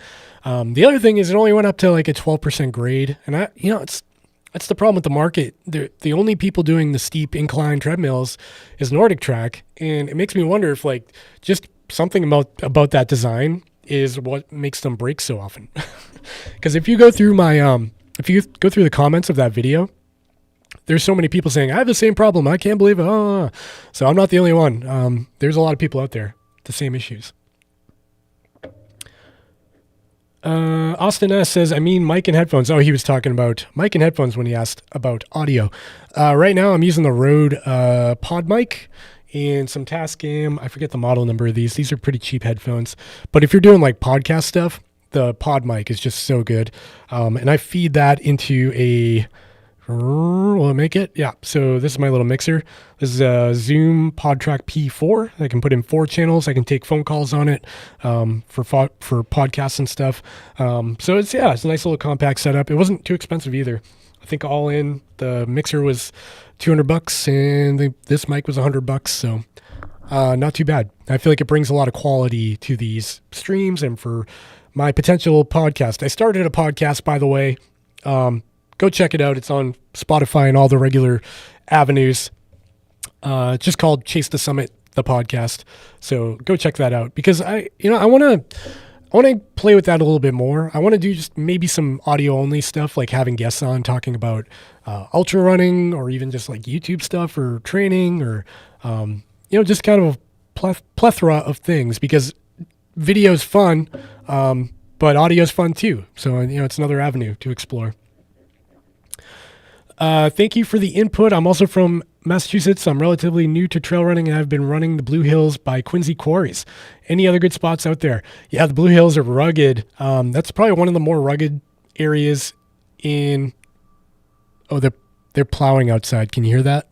The other thing is it only went up to like a 12% grade, and that's the problem with the market. The only people doing the steep incline treadmills is Nordictrack, and it makes me wonder if like just something about that design is what makes them break so often. Because if you go through the comments of that video, there's so many people saying, I have the same problem. I can't believe it. Oh. So I'm not the only one. There's a lot of people out there, the same issues. Austin S says, I mean, mic and headphones. Oh, he was talking about mic and headphones when he asked about audio. Right now I'm using the Rode Pod mic and some Tascam. I forget the model number of these. These are pretty cheap headphones. But if you're doing like podcast stuff, the Pod mic is just so good. And I feed that into a... Will it make it? Yeah. So this is my little mixer. This is a Zoom PodTrack P4. I can put in 4 channels. I can take phone calls on it for podcasts and stuff. So it's a nice little compact setup. It wasn't too expensive either. I think all in, the mixer was $200 and this mic was $100. So not too bad. I feel like it brings a lot of quality to these streams and for my potential podcast. I started a podcast, by the way. Go check it out. It's on Spotify and all the regular avenues. It's just called Chase the Summit, the podcast. So go check that out because I want to play with that a little bit more. I want to do just maybe some audio only stuff, like having guests on talking about ultra running or even just like YouTube stuff or training or, just kind of a plethora of things because video is fun, but audio is fun too. So, it's another avenue to explore. Thank you for the input. I'm also from Massachusetts. I'm relatively new to trail running and I've been running the Blue Hills by Quincy Quarries. Any other good spots out there? Yeah, the Blue Hills are rugged. That's probably one of the more rugged areas in... Oh, they're plowing outside. Can you hear that?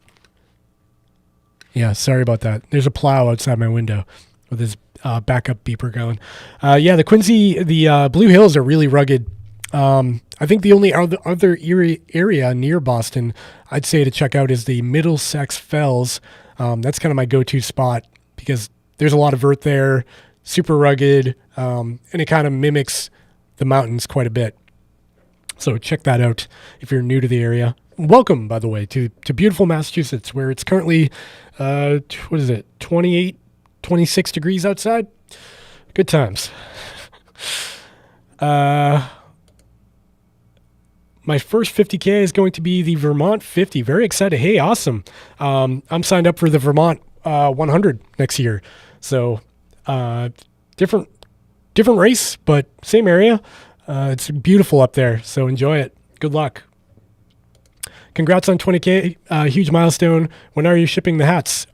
Yeah, sorry about that. There's a plow outside my window with his backup beeper going. The Blue Hills are really rugged. I think the only other area near Boston I'd say to check out is the Middlesex Fells. That's kind of my go-to spot because there's a lot of vert there, super rugged, and it kind of mimics the mountains quite a bit. So check that out if you're new to the area. Welcome, by the way, to beautiful Massachusetts, where it's currently, 28, 26 degrees outside? Good times. My first 50K is going to be the Vermont 50. Very excited. Hey, awesome. I'm signed up for the Vermont 100 next year. So different race, but same area. It's beautiful up there, so enjoy it. Good luck. Congrats on 20K, huge milestone. When are you shipping the hats?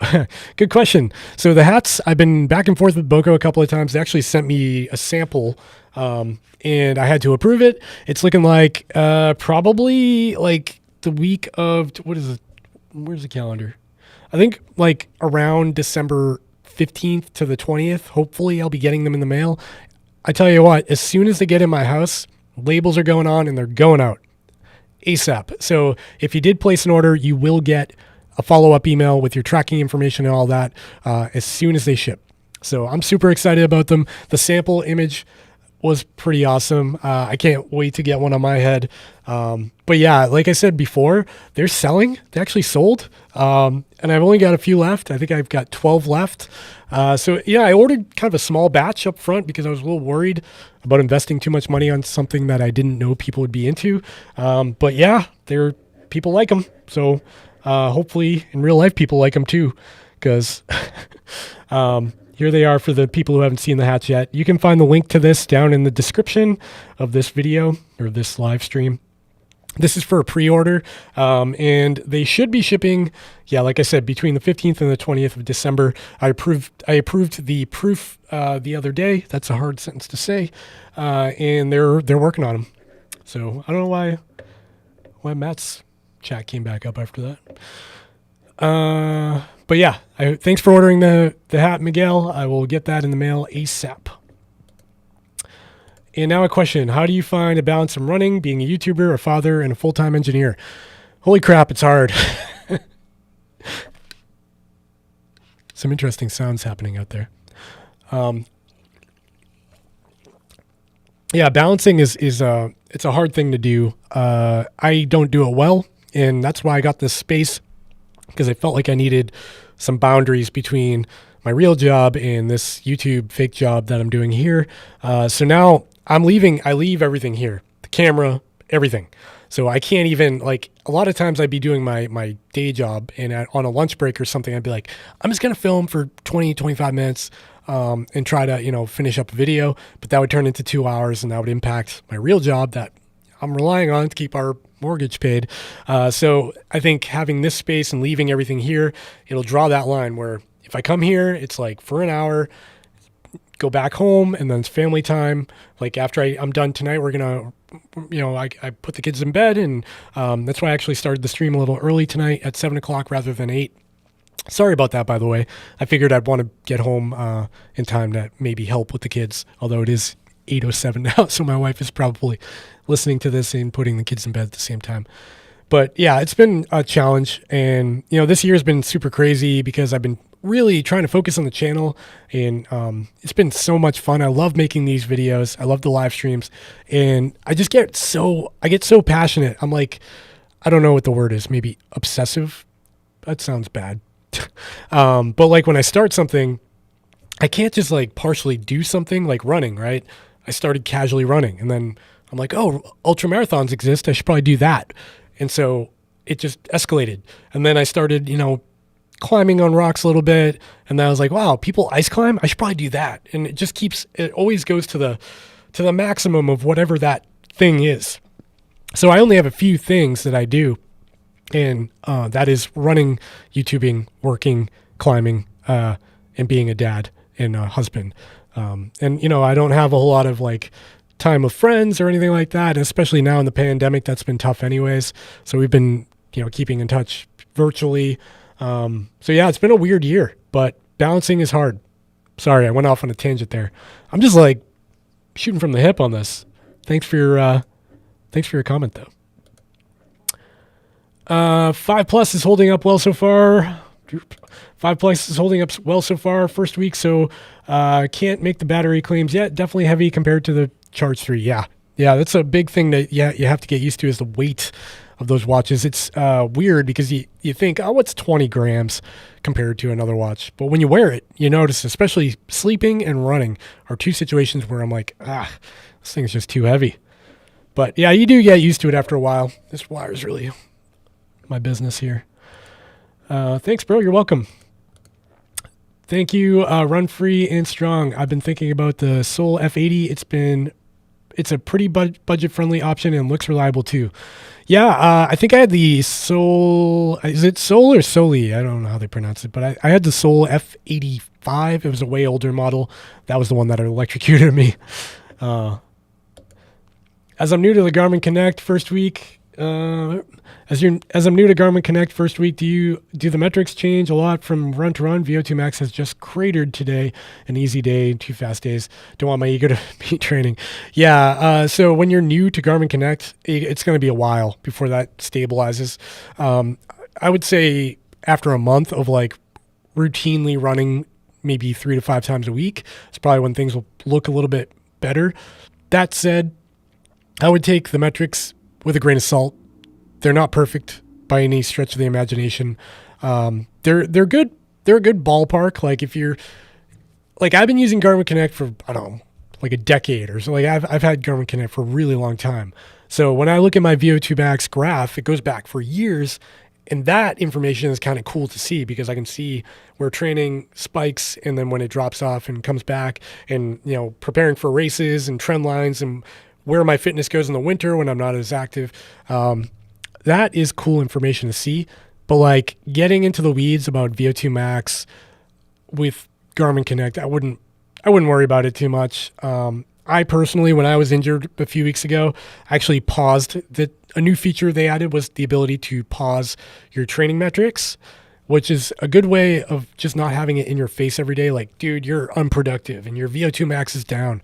Good question. So the hats, I've been back and forth with Boko a couple of times. They actually sent me a sample, and I had to approve it. It's looking like probably like the week of, what is it? Where's the calendar? I think like around December 15th to the 20th. Hopefully I'll be getting them in the mail. I tell you what, as soon as they get in my house, labels are going on and they're going out ASAP. So if you did place an order, you will get a follow-up email with your tracking information and all that as soon as they ship. So I'm super excited about them. The sample image was pretty awesome. I can't wait to get one on my head. But yeah, like I said before, they're selling. They actually sold. And I've only got a few left. I think I've got 12 left. So yeah, I ordered kind of a small batch up front because I was a little worried about investing too much money on something that I didn't know people would be into. But yeah, people like them. So hopefully in real life, people like them too, because here they are for the people who haven't seen the hats yet. You can find the link to this down in the description of this video or this live stream. This is for a pre-order, and they should be shipping, yeah, like I said, between the 15th and the 20th of December. I approved the proof the other day. That's a hard sentence to say, and they're working on them. So I don't know why Matt's chat came back up after that. But yeah, thanks for ordering the hat, Miguel. I will get that in the mail ASAP. And now a question. How do you find a balance in running, being a YouTuber, a father, and a full-time engineer? Holy crap, it's hard. Some interesting sounds happening out there. Yeah, balancing is it's a hard thing to do. I don't do it well, and that's why I got this space, because I felt like I needed some boundaries between my real job and this YouTube fake job that I'm doing here. So now I leave everything here, the camera, everything. So I can't even, like, a lot of times I'd be doing my day job, and on a lunch break or something, I'd be like, I'm just going to film for 20, 25 minutes and try to, finish up a video. But that would turn into 2 hours, and that would impact my real job that I'm relying on to keep our mortgage paid. So I think having this space and leaving everything here, it'll draw that line where if I come here, it's like for an hour, go back home, and then it's family time. Like after I'm done tonight, we're going to, I put the kids in bed, and that's why I actually started the stream a little early tonight at 7 o'clock rather than 8. Sorry about that, by the way. I figured I'd want to get home in time to maybe help with the kids, although it is 8:07 now, so my wife is probably listening to this and putting the kids in bed at the same time. But yeah, it's been a challenge, and this year has been super crazy because I've been really trying to focus on the channel, and it's been so much fun. I love making these videos. I love the live streams, and I get so passionate. I'm like, I don't know what the word is, maybe obsessive. That sounds bad. But like when I start something, I can't just like partially do something like running, right? I started casually running, and then I'm like, oh, ultra marathons exist. I should probably do that. And so it just escalated. And then I started, climbing on rocks a little bit. And then I was like, wow, people ice climb? I should probably do that. And it always goes to the maximum of whatever that thing is. So I only have a few things that I do. And that is running, YouTubing, working, climbing, and being a dad and a husband. And I don't have a whole lot of like time with friends or anything like that. And especially now in the pandemic, that's been tough anyways. So we've been, keeping in touch virtually. So yeah, it's been a weird year, but balancing is hard. Sorry, I went off on a tangent there. I'm just like shooting from the hip on this. Thanks for your comment though. 5 Plus is holding up well so far. 5 Plus is holding up well so far first week, so can't make the battery claims yet. Definitely heavy compared to the Charge 3. Yeah, that's a big thing that you have to get used to, is the weight of those watches. It's weird because you think, oh, what's 20 grams compared to another watch? But when you wear it, you notice, especially sleeping and running are two situations where I'm like, this thing's just too heavy. But yeah, you do get used to it after a while. This wire is really my business here. Thanks, bro. You're welcome. Thank you. Run free and strong. I've been thinking about the Sol F80. It's a pretty budget friendly option and looks reliable too. Yeah. I think I had the Sol, is it Sol or Soli? I don't know how they pronounce it, but I had the Sol F85. It was a way older model. That was the one that electrocuted me. As I'm new to the Garmin Connect first week, as I'm new to Garmin Connect first week, do the metrics change a lot from run to run? VO2 max has just cratered today. An easy day, 2 fast days. Don't want my ego to be training. Yeah. So when you're new to Garmin Connect, it's going to be a while before that stabilizes. I would say after a month of like routinely running, maybe 3 to 5 times a week, it's probably when things will look a little bit better. That said, I would take the metrics with a grain of salt. They're not perfect by any stretch of the imagination. They're good. They're a good ballpark. Like if you're like, I've been using Garmin Connect for, I don't know, like a decade or so. Like I've had Garmin Connect for a really long time. So when I look at my VO2 max graph, it goes back for years. And that information is kind of cool to see because I can see where training spikes and then when it drops off and comes back, and, preparing for races and trend lines and where my fitness goes in the winter when I'm not as active. That is cool information to see. But like getting into the weeds about VO2 max with Garmin Connect, I wouldn't worry about it too much. I personally, when I was injured a few weeks ago, actually paused. A new feature they added was the ability to pause your training metrics which is a good way of just not having it in your face every day. Like, dude, you're unproductive and your VO2 max is down.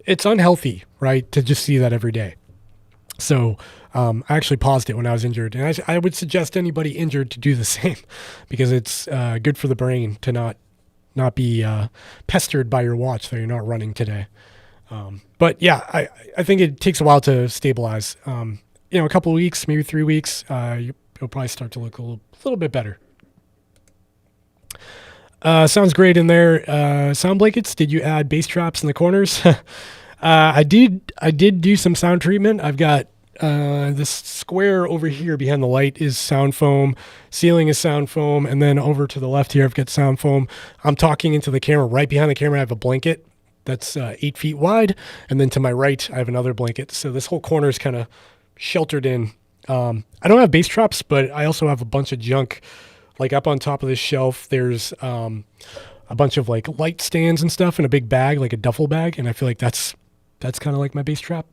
It's unhealthy, right? To just see that every day. So I actually paused it when I was injured, and I would suggest anybody injured to do the same, because it's good for the brain to not be pestered by your watch that you're not running today. But yeah, I think it takes a while to stabilize. A couple of weeks, maybe 3 weeks, you'll probably start to look a little bit better. Sounds great in there. Sound blankets. Did you add bass traps in the corners? I did do some sound treatment. I've got this square over here behind the light is sound foam, ceiling is sound foam, and then over to the left here I've got sound foam. I'm talking into the camera. Right behind the camera I have a blanket that's 8 feet wide, and then to my right I have another blanket. So this whole corner is kind of sheltered in. I don't have bass traps, but I also have a bunch of junk. Like up on top of this shelf, there's a bunch of like light stands and stuff in a big bag, like a duffel bag, and I feel like that's kind of like my bass trap.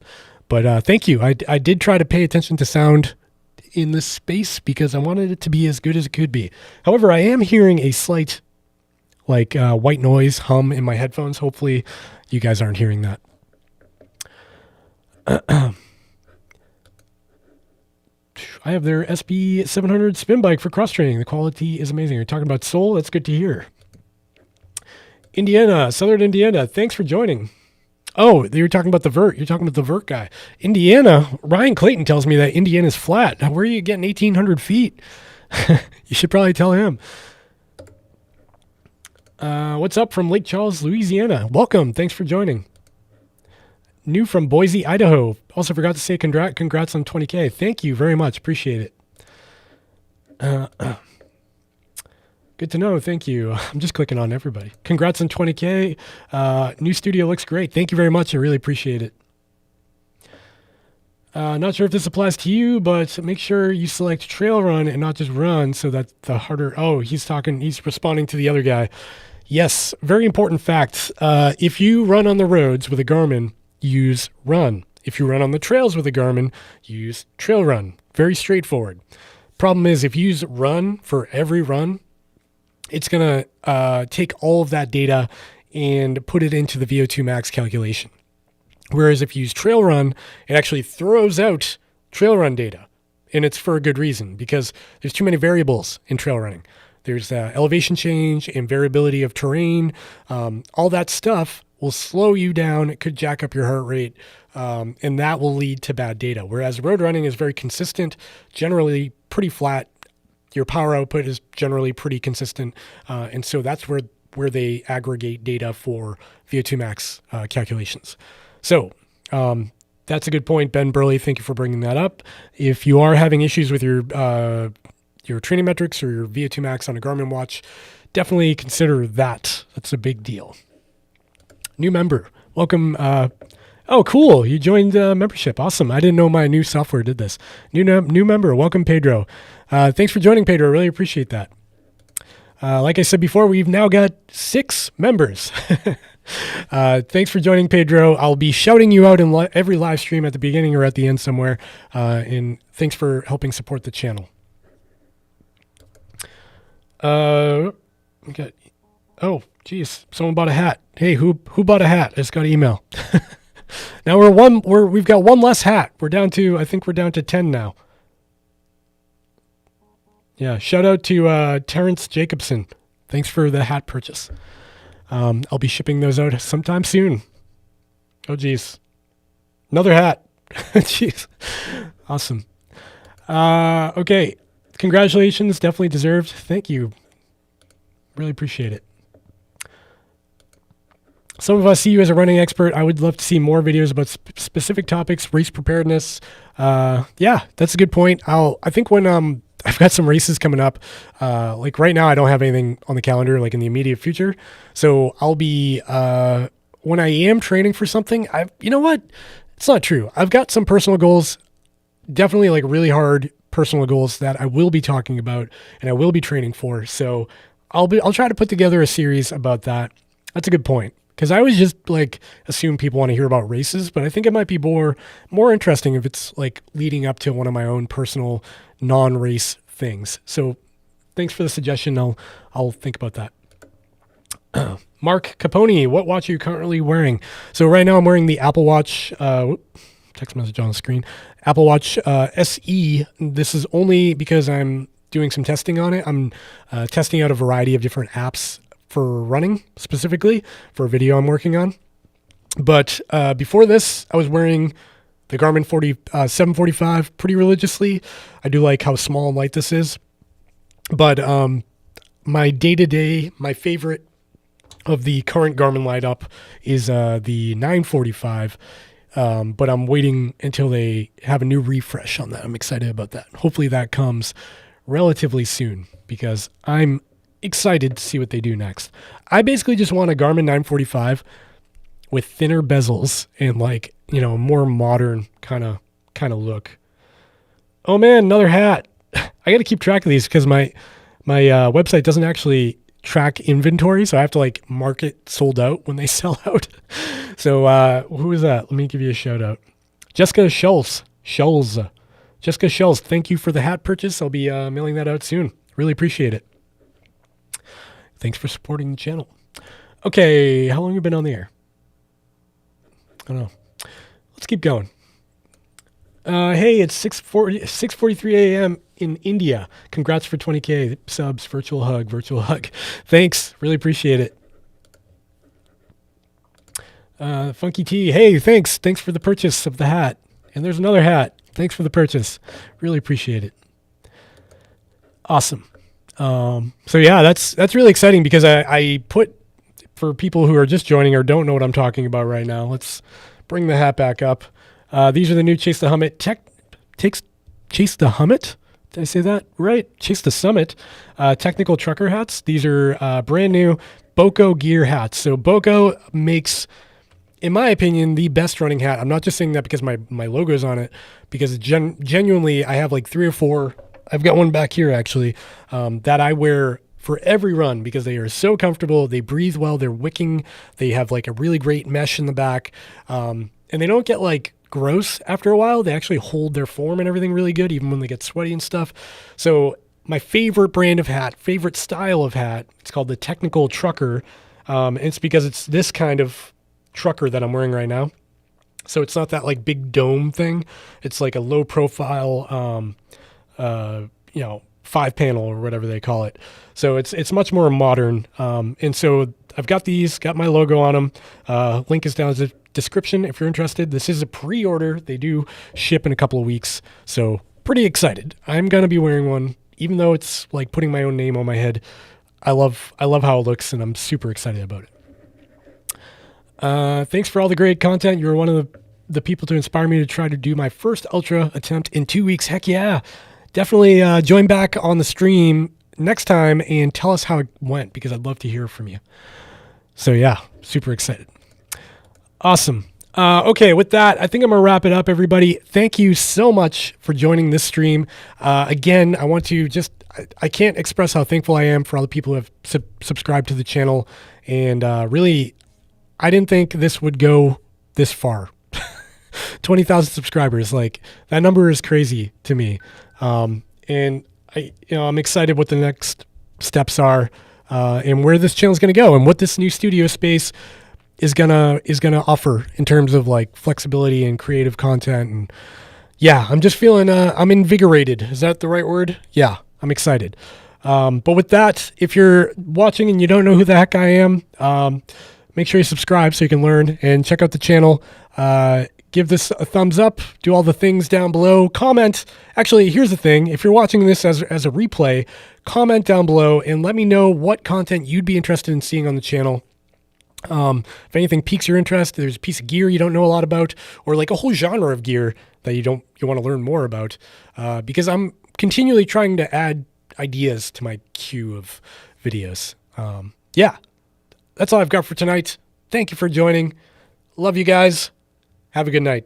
But thank you. I did try to pay attention to sound in this space because I wanted it to be as good as it could be. However, I am hearing a slight like white noise hum in my headphones. Hopefully you guys aren't hearing that. I have their SB 700 spin bike for cross training. The quality is amazing. You're talking about Seoul? That's good to hear. Indiana, Southern Indiana, thanks for joining. Oh, you were talking about the vert. You're talking about the vert guy. Indiana, Ryan Clayton tells me that Indiana's flat. Now, where are you getting 1,800 feet? You should probably tell him. What's up from Lake Charles, Louisiana? Welcome. Thanks for joining. New from Boise, Idaho. Also forgot to say congrats on 20K. Thank you very much. Appreciate it. Good to know. Thank you. I'm just clicking on everybody. Congrats on 20K. New studio looks great. Thank you very much. I really appreciate it. Not sure if this applies to you, but make sure you select trail run and not just run, so that the harder... Oh, he's responding to the other guy. Yes, very important fact. If you run on the roads with a Garmin, use run. If you run on the trails with a Garmin, use trail run. Very straightforward. Problem is, if you use run for every run, it's going to take all of that data and put it into the VO2 max calculation. Whereas if you use trail run, it actually throws out trail run data. And it's for a good reason, because there's too many variables in trail running. There's elevation change and variability of terrain. All that stuff will slow you down. It could jack up your heart rate, and that will lead to bad data. Whereas road running is very consistent, generally pretty flat. Your power output is generally pretty consistent. And so that's where they aggregate data for VO2 max calculations. So that's a good point, Ben Burley. Thank you for bringing that up. If you are having issues with your training metrics or your VO2 max on a Garmin watch, definitely consider that. That's a big deal. New member, welcome. Oh, cool. You joined membership. Awesome. I didn't know my new software did this. New member, welcome, Pedro. Thanks for joining, Pedro. I really appreciate that. Like I said before, we've now got 6 members. Thanks for joining, Pedro. I'll be shouting you out in every live stream at the beginning or at the end somewhere. And thanks for helping support the channel. Okay. Oh, geez. Someone bought a hat. Hey, who bought a hat? I just got an email. Now we've got one less hat. I think we're down to 10 now. Yeah. Shout out to Terrence Jacobson. Thanks for the hat purchase. I'll be shipping those out sometime soon. Oh, geez. Another hat. Jeez. Awesome. Okay. Congratulations. Definitely deserved. Thank you. Really appreciate it. Some of us see you as a running expert. I would love to see more videos about specific topics, race preparedness. Yeah, that's a good point. I think when I've got some races coming up, like right now I don't have anything on the calendar like in the immediate future. So I'll be, when I am training for something, you know what? It's not true. I've got some personal goals, definitely like really hard personal goals that I will be talking about and I will be training for. So I'll try to put together a series about that. That's a good point. Because I always just like assume people want to hear about races, but I think it might be more interesting if it's like leading up to one of my own personal non-race things. So thanks for the suggestion. I'll think about that. Mark Capone, what watch are you currently wearing? So right now I'm wearing the Apple Watch. Text message on the screen. Apple Watch SE. This is only because I'm doing some testing on it. I'm testing out a variety of different apps for running, specifically for a video I'm working on. But before this, I was wearing the Garmin 745 pretty religiously. I do like how small and light this is. But my day-to-day, my favorite of the current Garmin lineup is the 945. But I'm waiting until they have a new refresh on that. I'm excited about that. Hopefully that comes relatively soon because I'm excited to see what they do next. I basically just want a Garmin 945 with thinner bezels and like, more modern kind of look. Oh man, another hat. I got to keep track of these because my website doesn't actually track inventory, so I have to like mark it sold out when they sell out. So who is that? Let me give you a shout out. Jessica Schultz. Jessica Schultz, thank you for the hat purchase. I'll be mailing that out soon. Really appreciate it. Thanks for supporting the channel. Okay, how long have you been on the air? I don't know. Let's keep going. Hey, it's 6:43 a.m. in India. Congrats for 20K subs. Virtual hug. Thanks. Really appreciate it. Funky T. Hey, thanks. Thanks for the purchase of the hat. And there's another hat. Thanks for the purchase. Really appreciate it. Awesome. So yeah, that's really exciting because I put, for people who are just joining or don't know what I'm talking about right now, let's bring the hat back up. These are the new Chase the Summit. Did I say that right? Chase the Summit technical trucker hats. These are brand new Boco gear hats. So Boco makes, in my opinion, the best running hat. I'm not just saying that because my logo's on it, because genuinely I have like 3 or 4. I've got one back here actually that I wear for every run because they are so comfortable. They breathe well. They're wicking. They have like a really great mesh in the back. And they don't get like gross after a while. They actually hold their form and everything really good, even when they get sweaty and stuff. So my favorite brand of hat, favorite style of hat, it's called the Technical Trucker. And it's because it's this kind of trucker that I'm wearing right now. So it's not that like big dome thing. It's like a low profile, 5-panel or whatever they call it. So it's much more modern. And so I've got my logo on them. Link is down in the description if you're interested. This is a pre-order. They do ship in a couple of weeks. So pretty excited. I'm going to be wearing one, even though it's like putting my own name on my head. I love how it looks and I'm super excited about it. Thanks for all the great content. You were one of the people to inspire me to try to do my first ultra attempt in 2 weeks. Heck yeah. Definitely join back on the stream next time and tell us how it went because I'd love to hear from you. So yeah, super excited. Awesome. Okay, with that, I think I'm going to wrap it up, everybody. Thank you so much for joining this stream. Again, I want to I can't express how thankful I am for all the people who have subscribed to the channel. And really, I didn't think this would go this far. 20,000 subscribers, like that number is crazy to me. And I'm excited what the next steps are, and where this channel is going to go and what this new studio space is gonna offer in terms of like flexibility and creative content. And yeah, I'm just feeling, I'm invigorated. Is that the right word? Yeah, I'm excited. But with that, if you're watching and you don't know who the heck I am, make sure you subscribe so you can learn and check out the channel. Give this a thumbs up, do all the things down below, comment. Actually, here's the thing. If you're watching this as a replay, comment down below and let me know what content you'd be interested in seeing on the channel. If anything piques your interest, there's a piece of gear you don't know a lot about, or like a whole genre of gear that you want to learn more about, because I'm continually trying to add ideas to my queue of videos. Yeah, that's all I've got for tonight. Thank you for joining. Love you guys. Have a good night.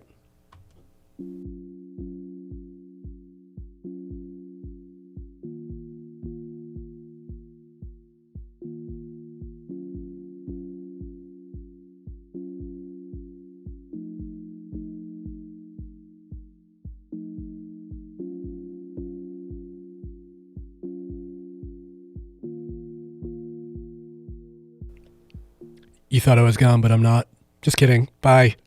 You thought I was gone, but I'm not. Just kidding. Bye.